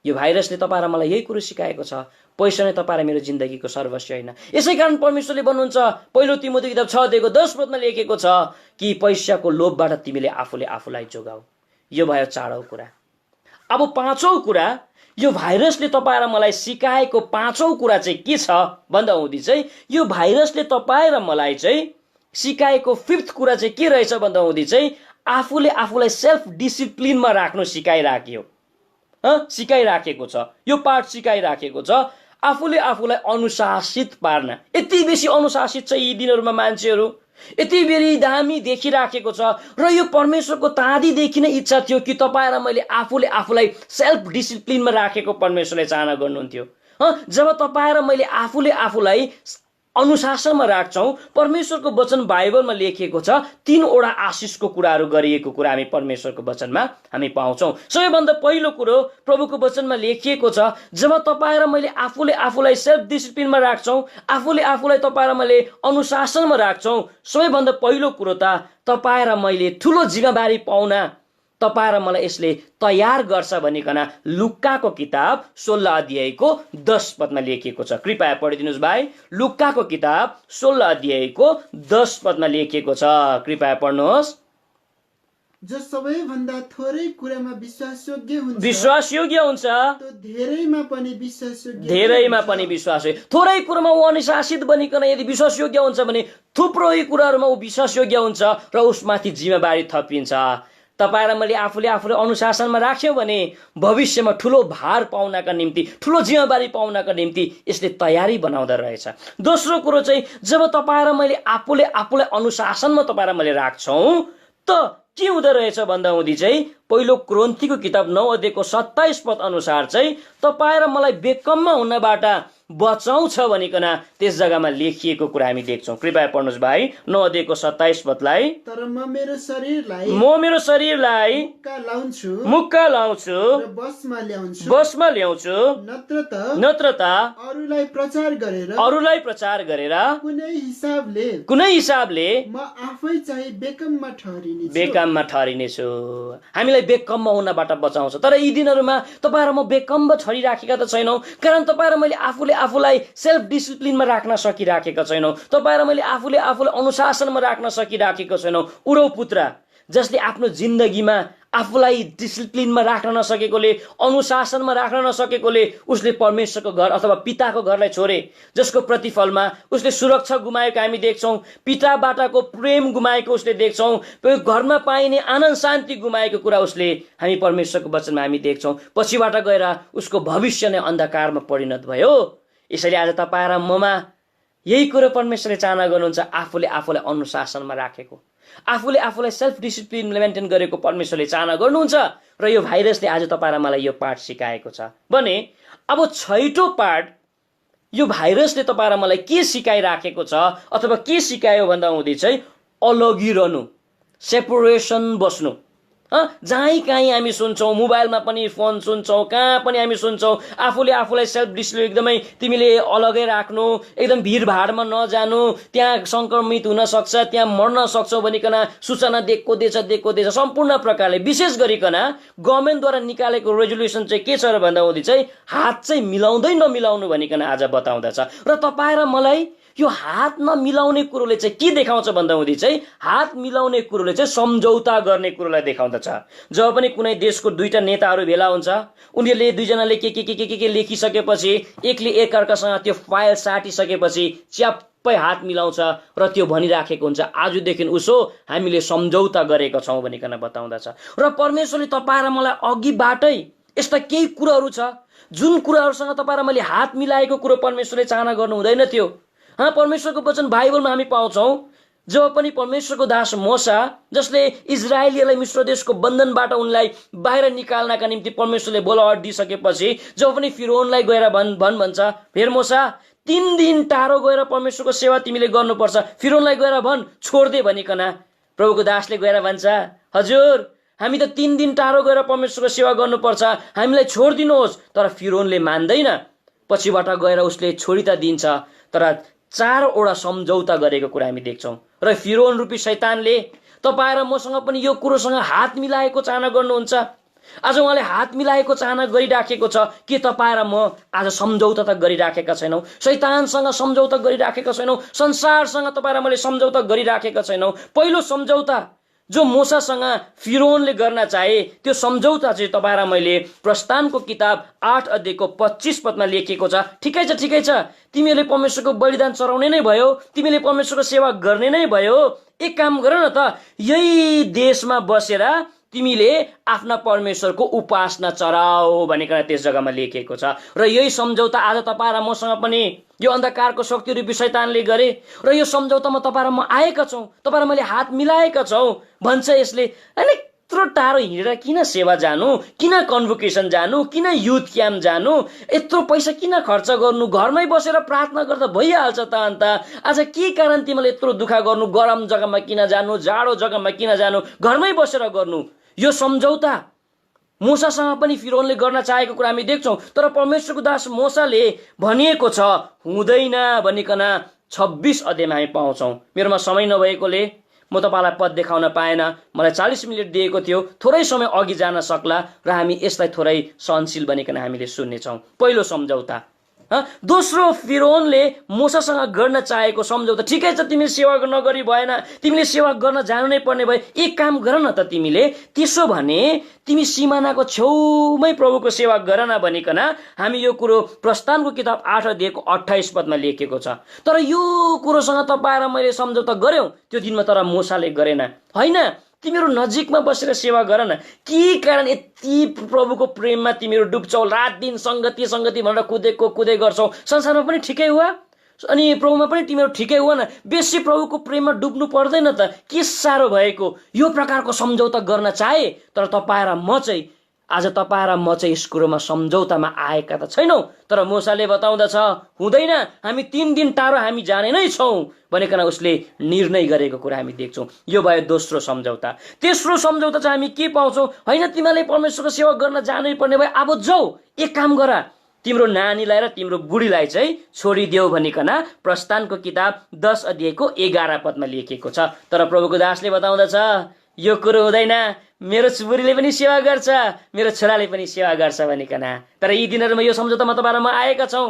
यो भाइरसले तपाईँ र मलाई यही कुरो सिकाएको छ, पैसा नै तपाईँ र मेरो जिन्दगीको सर्वस्व होइन। यसै कारण परमेश्वरले भन्नुहुन्छ, पहिलो तिमोथी किताब 6:10 लेखेको छ कि पैसाको लोभबाट तिमीले आफूलाई जोगाऊ। यो भयो 4औं कुरा। अब 5औं कुरा, यो भाइरसले तपाईँ र मलाई सिकाएको 5औं कुरा चाहिँ के छ भन्दाहुँदी चाहिँ यो भाइरसले तपाईँ र मलाई चाहिँ सिकाएको 5th कुरा चाहिँ के रहेछ भन्दाहुँदी चाहिँ आफूलाई सेल्फ डिसिप्लिनमा राख्नु सिकाइराखेको छ। यो पाठ सिकाइराखेको छ, आफूलाई अनुशासित पार्न। यति बेसी अनुशासित छ यी दिनहरूमा मान्छेहरू, यति बेरी दामी देखिराखेको छ। र यो परमेश्वरको तादीदेखि नै इच्छा थियो कि तपाईँ र मैले आफूलाई सेल्फ डिसिप्लिनमा राखेको परमेश्वरले चाहना गर्नुहुन्थ्यो। जब तपाईँ र मैले आफूलाई अनुशासनमा राख्छौँ, परमेश्वरको वचन बाइबलमा लेखिएको छ 3वटा आशिषको कुराहरू गरिएको कुरा हामी परमेश्वरको वचनमा हामी पाउँछौँ। सबैभन्दा पहिलो कुरो प्रभुको वचनमा लेखिएको छ, जब तपाईँ र मैले आफूलाई सेल्फ डिसिप्लिनमा राख्छौँ, आफूलाई तपाईँ र मैले अनुशासनमा राख्छौँ, सबैभन्दा पहिलो कुरो त तपाईँ र मैले ठुलो जिम्मेवारी पाउन तपाईँ र मलाई यसले तयार गर्छ भनिकन लुक्काको किताब 16:10 लेखिएको छ। कृपया पढिदिनुहोस् भाइ, लुक्काको किताब 16:10 लेखिएको छ। कृपया पढ्नुहोस्। जो सबैभन्दा थोरै कुरामा विश्वासयोग्य हुन्छ, तो धेरैमा पनि विश्वासयोग्य। थोरै कुरामा ऊ अनुशासित बनिकन यदि विश्वासयोग्य हुन्छ भने थुप्रै कुराहरूमा ऊ विश्वासयोग्य हुन्छ र उसमाथि जिम्मेवारी थपिन्छ। तपाईँ र मैले आफूले अनुशासनमा राख्यौँ भने भविष्यमा ठुलो भार पाउनका निम्ति, ठुलो जिम्मेवारी पाउनका निम्ति यसले तयारी बनाउँदो रहेछ। दोस्रो कुरो चाहिँ जब तपाईँ र मैले आफूलाई अनुशासनमा तपाईँ र मैले राख्छौँ त के हुँदो रहेछ भन्दाहुँदी चाहिँ पहिलो कोरिन्थीको किताब 9:27 अनुसार चाहिँ तपाईँ र मलाई बेकममा हुनबाट बचाउँछ भनिकन त्यस जग्गामा लेखिएको कुरा हामी देख्छौँ। कृपया पढ्नुहोस् भाइ 9:27 तर म मेरो शरीरलाई मुक्का लाउँछु र बसमा ल्याउँछु नत्र त अरूलाई प्रचार गरेर कुनै हिसाबले म आफै चाहिँ बेकममा ठहरिनेछु। हामीलाई बेकममा हुनबाट बचाउँछ। तर यी दिनहरूमा तपाईँ र म बेकममा ठहरिराखेका त छैनौँ, कारण तपाईँ र मैले आफूलाई सेल्फ डिसिप्लिनमा राख्न सकिराखेका छैनौँ। तपाईँ र मैले आफूलाई अनुशासनमा राख्न सकिराखेका छैनौँ। उडौ पुत्र जसले आफ्नो जिन्दगीमा आफूलाई डिसिप्लिनमा राख्न नसकेकोले, अनुशासनमा राख्न नसकेकोले उसले परमेश्वरको घर अथवा पिताको घरलाई छोडे, जसको प्रतिफलमा उसले सुरक्षा गुमाएको हामी देख्छौँ, पिताबाटको प्रेम गुमाएको उसले देख्छौँ, घरमा पाइने आनन्द शान्ति गुमाएको कुरा उसले हामी परमेश्वरको वचनमा हामी देख्छौँ। पछिबाट गएर उसको भविष्य नै अन्धकारमा परिणत भयो। यसैले आज तपाईँ र ममा यही कुरो परमेश्वरले चाहना गर्नुहुन्छ, आफूले आफूलाई अनुशासनमा राखेको, आफूले आफूलाई सेल्फ डिसिप्लिन मेन्टेन गरेको परमेश्वरले चाहना गर्नुहुन्छ। र यो भाइरसले आज तपाईँ र मलाई यो पाठ सिकाएको छ भने अब छैटौँ पाठ, यो भाइरसले तपाईँ र मलाई के सिकाइराखेको छ अथवा के सिकायो भन्दा हुँदै चाहिँ अलगिरहनु, सेपरेसन बस्नु। जहीँ कहीँ हामी सुन्छौँ, मोबाइलमा पनि फोन सुन्छौँ, कहाँ पनि हामी सुन्छौँ आफूले आफूलाई सेल्फ डिसिप्लिन एकदमै तिमीले अलगै राख्नु, एकदम भिडभाडमा नजानु, त्यहाँ सङ्क्रमित हुन सक्छ, त्यहाँ मर्न सक्छौ भनिकन सूचना दिएको देछ। सम्पूर्ण प्रकारले विशेष गरिकन गभर्मेन्टद्वारा निकालेको रेजुल्युसन चाहिँ के छ र भन्दा हुँदै चाहिँ हात चाहिँ मिलाउँदै नमिलाउनु भनिकन आज बताउँदछ। र तपाईँ र मलाई यो हात नमिलाउने कुरोले चाहिँ के देखाउँछ भन्दा हुँदै चाहिँ हात मिलाउने कुरोले चाहिँ सम्झौता गर्ने कुरोलाई देखाउँदछ। जब पनि कुनै देशको दुईटा नेताहरू भेला हुन्छ, उनीहरूले दुईजनाले के लेखिसकेपछि एकले एकअर्कासँग त्यो फाइल साटिसकेपछि च्याप्पै हात मिलाउँछ र त्यो भनिराखेको हुन्छ आजदेखि उसो हामीले सम्झौता गरेका छौँ भनिकन बताउँदछ। र परमेश्वरले तपाईँ र मलाई अघिबाटै यस्ता केही कुराहरू छ जुन कुराहरूसँग तपाईँ र मैले हात मिलाएको कुरो परमेश्वरले चाहना गर्नु हुँदैन थियो। परमेश्वरको वचन बाइबलमा हामी पाउँछौँ, जब पनि परमेश्वरको दास मोसा, जसले इजरायलीलाई मिश्र देशको बन्धनबाट उनलाई बाहिर निकाल्नका निम्ति परमेश्वरले बोलावट दिइसकेपछि जब पनि फिरौनलाई गएर भन्छ फेर मोसा 3 दिन टाढो गएर परमेश्वरको सेवा तिमीले गर्नुपर्छ, फिरौनलाई गएर भन् छोड्दे भनिकन प्रभुको दासले गएर भन्छ हजुर हामी त 3 दिन टाढो गएर परमेश्वरको सेवा गर्नुपर्छ, हामीलाई छोडिदिनुहोस्। तर फिरौनले मान्दैन, पछिबाट गएर उसले छोडी त दिन्छ, तर 4 वटा सम्झौता गरेको कुरा हामी देख्छौँ। र फिरौन रूपी शैतानले तपाईँ र मसँग पनि यो कुरोसँग हात मिलाएको चाहना गर्नुहुन्छ। आज उहाँले हात मिलाएको चाहना गरिराखेको छ कि तपाईँ र म आज सम्झौता त गरिराखेका छैनौँ, शैतानसँग सम्झौता गरिराखेका छैनौँ, संसारसँग तपाईँ र मैले सम्झौता गरिराखेका छैनौँ। पहिलो सम्झौता जो मोसासँग फिरौनले गर्न चाहे त्यो सम्झौता चाहिँ तपाईँ र मैले प्रस्थानको किताब 8 अध्यायको 25 पदमा लेखिएको छ। ठिकै छ, तिमीले परमेश्वरको बलिदान चढाउने नै भयो, तिमीले परमेश्वरको सेवा गर्ने नै भयो, एक काम गर न त, यही देशमा बसेर तिमीले आफ्ना परमेश्वरको उपासना चढाओ भनिकन त्यस जग्गामा लेखिएको छ। र यही सम्झौता आज तपाईँ र मसँग पनि यो अन्धकारको शक्ति रूपी शैतानले गरे र यो सम्झौतामा तपाईँ र म आएका छौँ, तपाईँ र मैले हात मिलाएका छौँ। भन्छ यसले अनि यत्रो टाढो हिँडेर किन सेवा जानु, किन कन्भोकेसन जानु, किन युथ क्याम्प जानु, यत्रो पैसा किन खर्च गर्नु, घरमै बसेर प्रार्थना गर्दा भइहाल्छ त। अन्त आज के कारण तिमीले यत्रो दुःख गर्नु, गरम जग्गामा किन जानु, जाडो जग्गामा किन जानु, घरमै बसेर गर्नु। यो सम्झौता मोसासँग पनि फिरौनले गर्न चाहेको कुरा हामी देख्छौँ। तर परमेश्वरको दास मोसाले भनिएको छ हुँदैन भनिकन 26 अध्यायमा हामी पाउँछौँ। मेरोमा समय नभएकोले म तपाईँलाई पद देखाउन पाएन, मलाई 40 मिनट दिएको थियो, थोरै समय अघि जान सक्ला र हामी यसलाई थोरै सहनशील बनिकन हामीले सुन्नेछौँ। पहिलो सम्झौता। दोस्रो फिरौनले मोसासँग गर्न चाहेको सम्झौता, ठिकै छ तिमीले सेवा नगरी भएन, तिमीले सेवा गर्न जानु नै पर्ने भए, एक काम गर न त, तिमीले त्यसो भने तिमी सिमानाको छेउमै प्रभुको सेवा गर न भनिकन हामी यो कुरो प्रस्थानको किताब 8 अध्यायको 28 पदमा लेखिएको छ। तर यो कुरोसँग तपाईँ र मैले सम्झौता गर्यौँ त्यो दिनमा, तर मोसाले गरेन। होइन, तिमीहरू नजिकमा बसेर सेवा गर न। के कारण यति प्रभुको प्रेममा तिमीहरू डुब्छौ, रात दिन संगति भनेर कुदै गर्छौ, संसारमा पनि ठिकै हुआ अनि प्रभुमा पनि तिमीहरू ठिकै हुआ न, बेसी प्रभुको प्रेममा डुब्नु पर्दैन त, के साह्रो भएको। यो प्रकारको सम्झौता गर्न चाहे, तर तपाईँ र म चाहिँ आज तपाईँ र म चाहिँ यस कुरोमा सम्झौतामा आएका त छैनौँ। तर मोसाले बताउँदछ हुँदैन, हामी 3 दिन टाढो हामी जाने नै छौँ भनिकन उसले निर्णय गरेको कुरा हामी देख्छौँ। यो भयो दोस्रो सम्झौता। तेस्रो सम्झौता चाहिँ हामी के पाउँछौँ, होइन तिमीले परमेश्वरको सेवा गर्न जानै पर्ने भए अब जाऊ, एक काम गर, तिम्रो नानीलाई र तिम्रो बुढीलाई चाहिँ छोडिदेऊ भनिकन प्रस्थानको किताब 10 अध्यायको 11 पदमा लेखिएको छ। तर प्रभुको दासले बताउँदछ यो कुरो हुँदैन, मेरो बुढीले पनि सेवा गर्छ, मेरो छोराले पनि सेवा गर्छ भनिकन। तर यी दिनहरूमा यो सम्झौतामा तपाईँ र म आएका छौँ।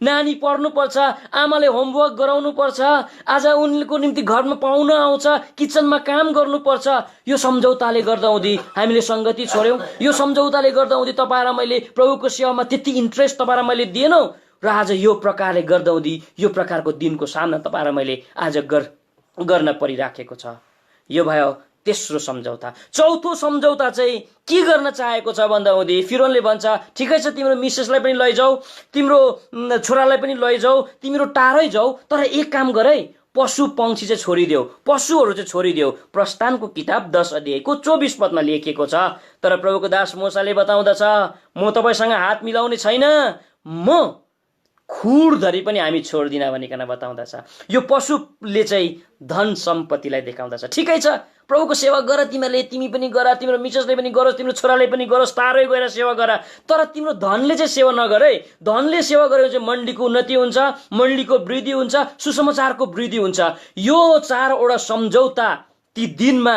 नानी पढ्नुपर्छ, आमाले होमवर्क गराउनुपर्छ, आज उनको निम्ति घरमा पाहुना आउँछ, किचनमा काम गर्नुपर्छ। यो सम्झौताले गर्दाहुँदी हामीले संगति छोड्यौं। यो सम्झौताले गर्दाहुँदी तपाईँ र मैले प्रभुको सेवामा त्यति इन्ट्रेस्ट तपाईँ र मैले दिएनौं र आज यो प्रकारले गर्दाहुँदी यो प्रकारको दिनको सामना तपाईँ र मैले आज गर्न परिराखेको छ। यो भयो तेस्रो सम्झौता। चौथो सम्झौता चाहिँ के गर्न चाहेको छ भन्दाहुँदी फिरौनले भन्छ, ठिकै छ, तिम्रो मिसेसलाई पनि लैजाऊ, तिम्रो छोरालाई पनि लैजाऊ, तिम्रो टाढै जाऊ, तर एक काम गर है, पशु पंक्षी चाहिँ छोडिदेऊ, पशुहरू चाहिँ छोडिदेऊ। प्रस्थानको किताब 10 अध्यायको 24 पदमा लेखिएको छ। तर प्रभुको दास मूसाले बताउँदछ, म तपाईसँग हात मिलाउने छैन, म खुर धरी पनि हामी छोड्दिन भनिकन बताउँदछ। यो पशुले चाहिँ धन सम्पत्तिलाई देखाउँदछ। ठिकै छ, प्रभुको सेवा गर, तिमी पनि गर, तिम्रो मिसेसले पनि गरोस्, तिम्रो छोराले पनि गरोस्, टाढै गएर सेवा गर, तर तिम्रो धनले चाहिँ सेवा नगर है। धनले सेवा गरेको चाहिँ मण्डलीको उन्नति हुन्छ, मण्डलीको वृद्धि हुन्छ, सुसमाचारको वृद्धि हुन्छ। यो 4वटा सम्झौता ती दिनमा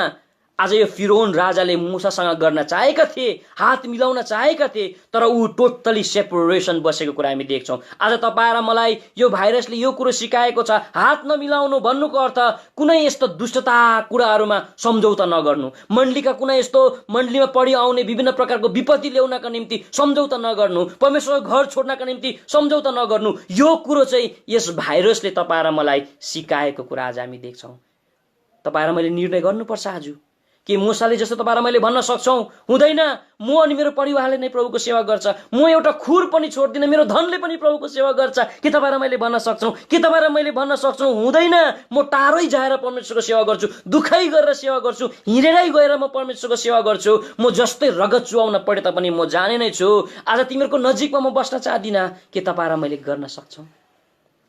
आज यो फिरौन राजाले मूसासँग गर्न चाहेका थिए, हात मिलाउन चाहेका थिए, तर ऊ टोटली सेपरेसन बसेको कुरा हामी देख्छौँ। आज तपाईँ र मलाई यो भाइरसले यो कुरो सिकाएको छ, हात नमिलाउनु भन्नुको अर्थ कुनै यस्तो दुष्टता कुराहरूमा सम्झौता नगर्नु, मण्डलीका कुनै यस्तो मण्डलीमा पढि आउने विभिन्न प्रकारको विपत्ति ल्याउनका निम्ति सम्झौता नगर्नु, परमेश्वरको घर छोड्नका निम्ति सम्झौता नगर्नु। यो कुरो चाहिँ यस भाइरसले तपाईँ र मलाई सिकाएको कुरा आज हामी देख्छौँ। तपाईँ र मैले निर्णय गर्नुपर्छ आज कि मूसाले जस्तो तपाईँ र मैले भन्न सक्छौँ, हुँदैन, म अनि मेरो परिवारले नै प्रभुको सेवा गर्छ, म एउटा खुर पनि छोड्दिनँ, मेरो धनले पनि प्रभुको सेवा गर्छ। के तपाईँ र मैले भन्न सक्छौँ? के तपाईँ र मैले भन्न सक्छौँ, हुँदैन, म टाढै जाएर परमेश्वरको सेवा गर्छु, दुखाइ गरेर सेवा गर्छु, हिँडेरै गएर म परमेश्वरको सेवा गर्छु, म जस्तै रगत चुहाउन परे तापनि म जाने नै छु, आज तिमीहरूको नजिकमा म बस्न चाहदिनँ। के तपाईँ र मैले गर्न सक्छौँ?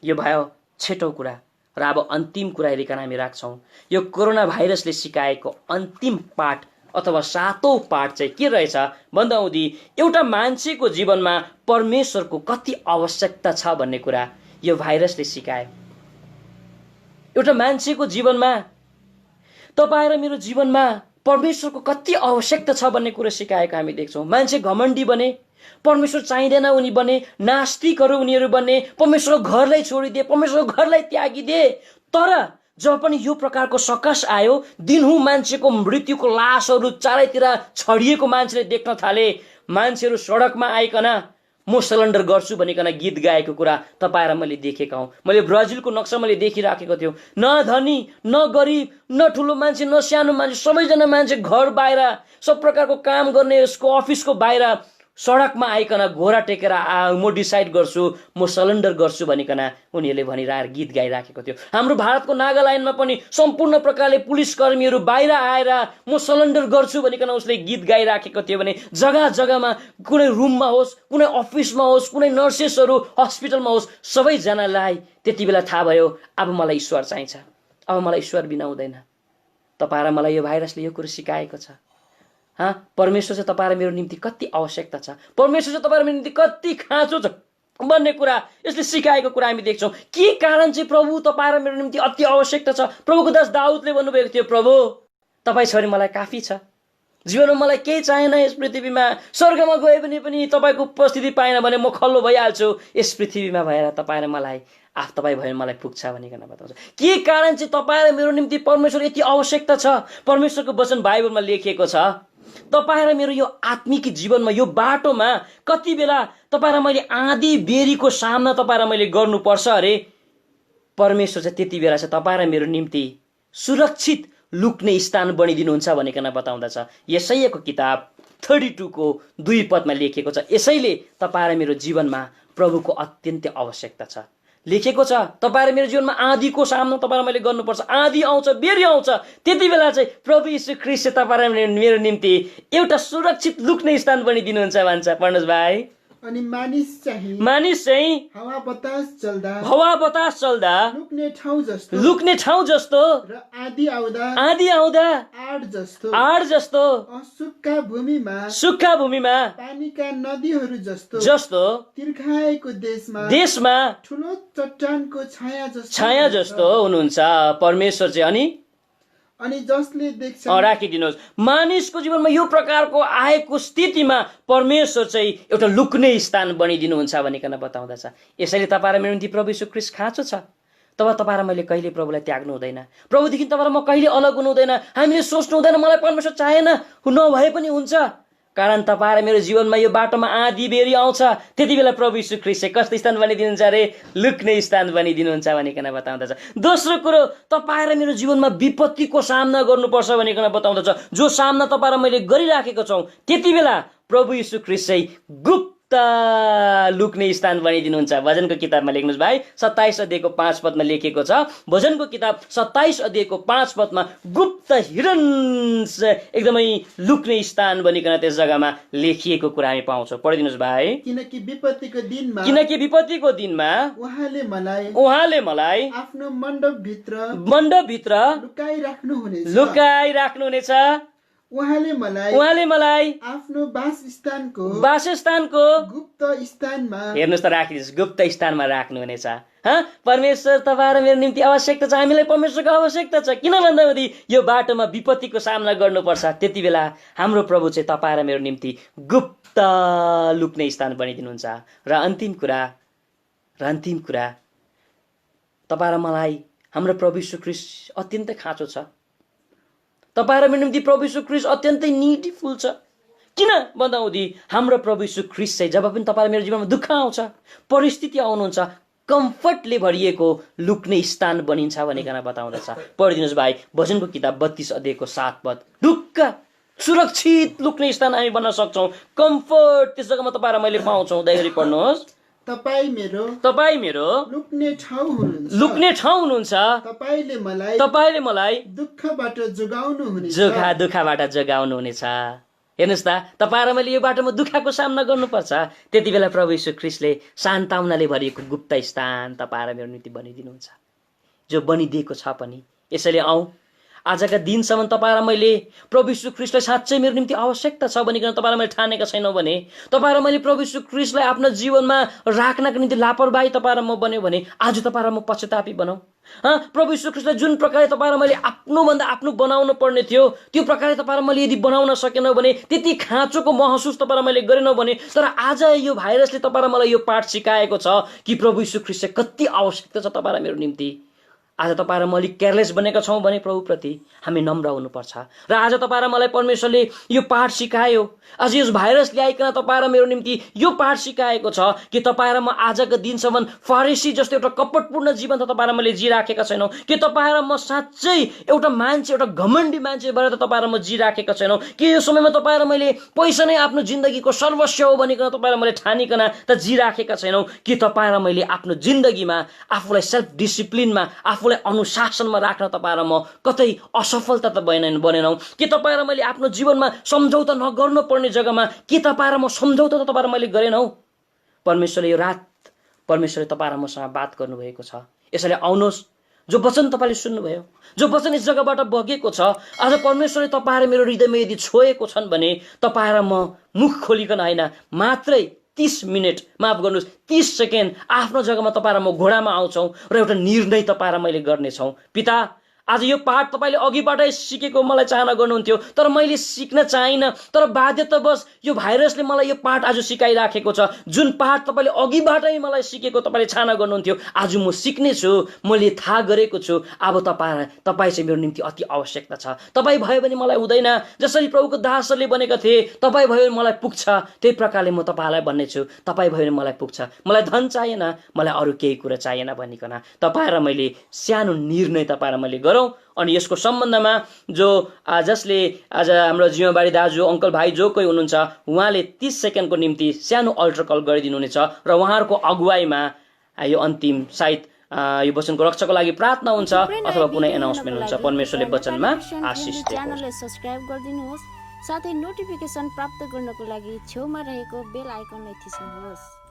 यो भयो 6औं कुरा। र अब अन्तिम कुरा हेरिकन हामी राख्छौँ। यो कोरोना भाइरसले सिकाएको अन्तिम पाठ अथवा 7औं पाठ चाहिँ के रहेछ भन्दाहुँदी एउटा मान्छेको जीवनमा परमेश्वरको कति आवश्यकता छ भन्ने कुरा यो भाइरसले सिकायो। एउटा मान्छेको जीवनमा, तपाईँ र मेरो जीवनमा परमेश्वरको कति आवश्यकता छ भन्ने कुरा सिकाएको हामी देख्छौँ। मान्छे घमण्डी बने, परमेश्वर चाहिँदैन उनी बने, नास्तिकहरू उनीहरू बने, परमेश्वरको घरलाई छोडिदिए, परमेश्वरको घरलाई त्यागिदिए। तर जब पनि यो प्रकारको सकस आयो, दिनहुँ मान्छेको मृत्युको लासहरू चारैतिर छडिएको मान्छेले देख्न थाले, मान्छेहरू सडकमा आइकन म सरेन्डर गर्छु भनिकन गीत गाएको कुरा तपाईँ र मैले देखेका हौँ। मैले ब्राजिलको नक्सा मैले देखिराखेको थियो। न धनी, न गरिब, न ठुलो मान्छे, न सानो मान्छे, सबैजना मान्छे घर बाहिर, सब प्रकारको काम गर्ने यसको अफिसको बाहिर सडकमा आइकन घोडा टेकेर म डिसाइड गर्छु, म सरेन्डर गर्छु भनिकन उनीहरूले भनिरहेर गीत गाइराखेको थियो। हाम्रो भारतको नागाल्यान्डमा पनि सम्पूर्ण प्रकारले पुलिस कर्मीहरू बाहिर आएर म सरेन्डर गर्छु भनिकन उसले गीत गाइराखेको थियो भने जग्गा जग्गामा, कुनै रुममा होस्, कुनै अफिसमा होस्, कुनै नर्सेसहरू हस्पिटलमा होस्, सबैजनालाई त्यति बेला थाहा भयो, अब मलाई ईश्वर चाहिन्छ, अब मलाई ईश्वर बिना हुँदैन। तपाईँ र मलाई यो भाइरसले यो कुरो सिकाएको छ। परमेश्वर चाहिँ तपाईँ र मेरो निम्ति कति आवश्यकता छ, परमेश्वर चाहिँ तपाईँ र मेरो निम्ति कति खाँचो छ भन्ने कुरा यसले सिकाएको कुरा हामी देख्छौँ। के कारण चाहिँ प्रभु तपाईँ र मेरो निम्ति अति आवश्यकता छ? प्रभुको दास दाउदले भन्नुभएको थियो, प्रभु तपाईँ छोरी मलाई काफी छ, जीवनमा मलाई केही चाहिएन यस पृथ्वीमा, स्वर्गमा गए पनि तपाईँको उपस्थिति पाएन भने म खल्लो भइहाल्छु, यस पृथ्वीमा भएर तपाईँ र मलाई तपाईँ भयो मलाई पुग्छ भनिकन बताउँछ। के कारण चाहिँ तपाईँ र मेरो निम्ति परमेश्वर यति आवश्यकता छ? परमेश्वरको वचन बाइबलमा लेखिएको छ, तपाईँ र मेरो यो आत्मिक जीवनमा, यो बाटोमा कति बेला तपाईँ र मैले आँधी बेरीको सामना तपाईँ र मैले गर्नुपर्छ अरे, परमेश्वर चाहिँ त्यति बेला चाहिँ तपाईँ र मेरो निम्ति सुरक्षित लुक्ने स्थान बनिदिनुहुन्छ भनिकन बताउँदछ। यशायाको किताब 32 को 2 पदमा लेखिएको छ। यसैले तपाईँ र मेरो जीवनमा प्रभुको अत्यन्त आवश्यकता छ। लेखेको छ तपाईँ र मेरो जीवनमा आँधीको सामना तपाईँ र मैले गर्नुपर्छ, आँधी आउँछ, बेरी आउँछ, त्यति बेला चाहिँ प्रभु यीशु ख्रीष्ट तपाईँ र मेरो निम्ति एउटा सुरक्षित लुक्ने स्थान बनिदिनुहुन्छ भन्छ। पढ्नुहोस् भाइ। अनि मानिस चाहिँ हावा बतास चल्दा लुक्ने ठाउँ जस्तो र आँधी आउँदा आड जस्तो सुक्खा भूमिमा पानीका नदीहरू जस्तो तिर्खाएको देशमा ठुलो चट्टानको छाया जस्तो हुनुहुन्छ परमेश्वर चाहिँ। अनि अनि जसले देख्छ राखिदिनुहोस्। मानिसको जीवनमा यो प्रकारको आएको स्थितिमा परमेश्वर चाहिँ एउटा लुक्ने स्थान बनिदिनुहुन्छ भनिकन बताउँदछ। यसैले तपाईँ र मेरो निम्ति प्रभु यीशु ख्रीष्ट खाँचो छ। तब तपाईँ र मैले कहिले प्रभुलाई त्याग्नु हुँदैन। प्रभुदेखि तपाईँ र म कहिले अलग हुनु हुँदैन। हामीले सोच्नु हुँदैन मलाई परमेश्वर चाहेन, नभए पनि हुन्छ। कारण तपाईँ र मेरो जीवनमा यो बाटोमा आँधी बेरी आउँछ, त्यति बेला प्रभु यीशु ख्रीष्ट चाहिँ कस्तो स्थान बनिदिनुहुन्छ अरे? लुक्ने स्थान बनिदिनुहुन्छ भनिकन बताउँदछ। दोस्रो कुरो, तपाईँ र मेरो जीवनमा विपत्तिको सामना गर्नुपर्छ भनिकन बताउँदछ। जो सामना तपाईँ र मैले गरिराखेको छौँ, त्यति बेला प्रभु यीशु ख्रीष्ट चाहिँ गुप्त लुक्ने स्थान बनिदिनुहुन्छ। भजनको किताबमा लेख्नुहोस् भाइ, 27 अध्यायको 5 पदमा लेखिएको छ। भजनको किताब 27 अध्यायको 5 पदमा गुप्त हिडन एकदमै लुक्ने स्थान बनिकन त्यस जग्गामा लेखिएको कुरा हामी पाउँछौँ। पढिदिनुहोस् भाइ। किनकि विपत्तिको दिनमा उहाँले मलाई आफ्नो मण्डपभित्र लुकाइराख्नुहुनेछ। उहाँले मलाई आफ्नो वासस्थानको गुप्त स्थानमा, हेर्नुहोस् त, राखिदिनुहोस्, गुप्त स्थानमा राख्नुहुनेछ। परमेश्वर तपाईँ र मेरो निम्ति आवश्यकता छ। हामीलाई परमेश्वरको आवश्यकता छ। किन भन्दाखेरि यो बाटोमा विपत्तिको सामना गर्नुपर्छ, त्यति बेला हाम्रो प्रभु चाहिँ तपाईँ र मेरो निम्ति गुप्त लुक्ने स्थान बनिदिनुहुन्छ। र अन्तिम कुरा तपाईँ र मलाई हाम्रो प्रभु यीशु ख्रीष्ट अत्यन्तै खाँचो छ। तपाईँ र मेरो निम्ति प्रभु यीशु ख्रीष्ट अत्यन्तै निडीफुल छ। किन भन्दाहुँदी हाम्रो प्रभु यीशु ख्रीष्ट चाहिँ जब पनि तपाईँ र मेरो जीवनमा दुःख आउँछ, परिस्थिति आउनुहुन्छ, कम्फर्टले भरिएको लुक्ने स्थान बनिन्छ भनिकन बताउँदछ। पढिदिनुहोस् भाइ। भजनको किताब 32 अध्यायको 7 पद। ढुक्क सुरक्षित लुक्ने स्थान हामी बन्न सक्छौँ। कम्फर्ट त्यस जग्गामा तपाईँ र मैले पाउँछौँ। दयगरी पढ्नुहोस्। तपाईँ मेरो लुक्ने ठाउँ हुनुहुन्छ। तपाईले मलाई दुःखबाट जोगाउनुहुनेछ। हेर्नुहोस् त, तपाईँ र मैले यो बाटोमा दुःखको सामना गर्नुपर्छ, त्यति बेला प्रभु यीशु ख्रीष्टले सान्ताउनाले भरिएको गुप्त स्थान तपाईँ र मेरो निम्ति बनिदिनुहुन्छ, जो बनिदिएको छ पनि। यसैले आजका दिनसम्म तपाईँ र मैले प्रभु यीशु ख्रीष्टलाई साँच्चै मेरो निम्ति आवश्यकता छ भनिकन तपाईँ र मैले ठानेका छैनौँ भने, तपाईँ र मैले प्रभु यीशु ख्रीष्टलाई आफ्नो जीवनमा राख्नको निम्ति लापरवाही तपाईँ र म बन्यो भने, आज तपाईँ र म पश्चातापी बनाऊ। प्रभु यीशु ख्रीष्टलाई जुन प्रकारले तपाईँ र मैले आफ्नोभन्दा आफ्नो बनाउनु पर्ने थियो, त्यो प्रकारले तपाईँ र मैले यदि बनाउन सकेनौँ भने, त्यति खाँचोको महसुस तपाईँ र मैले गरेनौँ भने, तर आज यो भाइरसले तपाईँ र मलाई यो पाठ सिकाएको छ कि प्रभु यीशु ख्रीष्ट चाहिँ कति आवश्यकता छ तपाईँ र मेरो निम्ति। आज तपाईँ र म अलिक केयरलेस बनेका छौँ भने प्रभुप्रति हामी नम्र हुनुपर्छ। र आज तपाईँ र मलाई परमेश्वरले यो पाठ सिकायो, आज यस भाइरसले आइकन तपाईँ र मेरो निम्ति यो पाठ सिकाएको छ कि तपाईँ र म आजको दिनसम्म फारिसी जस्तो एउटा कपटपूर्ण जीवन त तपाईँ र मैले जिराखेका छैनौँ, कि तपाईँ र म साँच्चै एउटा मान्छे, एउटा घमण्डी मान्छे भएर त तपाईँ र म जिराखेका छैनौँ, कि यो समयमा तपाईँ र मैले पैसा नै आफ्नो जिन्दगीको सर्वस्व हो भनिकन तपाईँ र मैले ठानिकन त जिराखेका छैनौँ, कि तपाईँ र मैले आफ्नो जिन्दगीमा आफूलाई सेल्फ डिसिप्लिनमा, आफूलाई अनुशासनमा राख्न तपाईँ र म कतै असफलता त बनेनौँ, कि तपाईँ र मैले आफ्नो जीवनमा सम्झौता नगर्नु पर्ने जग्गामा के तपाईँ र म सम्झौता त तपाईँ र मैले गरेनौँ। परमेश्वरले यो रात परमेश्वरले तपाईँ र मसँग बात गर्नुभएको छ। यसैले आउनुहोस्, जो वचन तपाईँले सुन्नुभयो, जो वचन यस जग्गाबाट बगेको छ, आज परमेश्वरले तपाईँ र मेरो हृदयमा यदि छोएको छन् भने तपाईँ र म मुख खोलिकन होइन, मात्रै 30 मिनट, माफ गर्नुहोस् 30 सेकेन्ड आफ्नो जग्गामा तपाईँ र म घोडामा आउँछौँ र एउटा निर्णय तपाईँ र मैले गर्नेछौँ। पिता, आज यो पाठ तपाईँले अघिबाटै सिकेको मलाई चाहना गर्नुहुन्थ्यो, तर मैले सिक्न चाहिनँ, तर बाध्यतावश यो भाइरसले मलाई यो पाठ आज सिकाइराखेको छ। जुन पाठ तपाईँले अघिबाटै मलाई सिकेको तपाईँले चाहना गर्नुहुन्थ्यो, आज म सिक्नेछु, मैले थाहा गरेको छु। अब तपाईँ चाहिँ मेरो निम्ति अति आवश्यकता छ। तपाईँ भयो भने मलाई हुँदैन, जसरी प्रभुको दासहरूले भनेका थिए, तपाईँ भयो भने मलाई पुग्छ, त्यही प्रकारले म तपाईँलाई भन्नेछु, तपाईँ भयो भने मलाई पुग्छ। मलाई धन चाहिएन, मलाई अरू केही कुरा चाहिएन भनिकन तपाईँ र मैले सानो निर्णय तपाईँ र मैले अनि यसको सम्बन्धमा जसले आज हाम्रो जिम्मेवारी दाजु, अङ्कल, भाइ जो कोही हुनुहुन्छ, उहाँले 30 सेकेन्डको निम्ति सानो अल्टर कल गरिदिनुहुनेछ र उहाँहरूको अगुवाईमा यो अन्तिम सायद यो वचनको रक्षाको लागि प्रार्थना हुन्छ अथवा कुनै एनाउन्समेन्ट हुन्छ। परमेश्वरले वचनमा आशिष दियोस्। सब्स्क्राइब गरिदिनुहोस्, साथै नोटिफिकेसन प्राप्त गर्नको लागि छेउमा रहेको बेल आइकनलाई थिच्नुहोस्।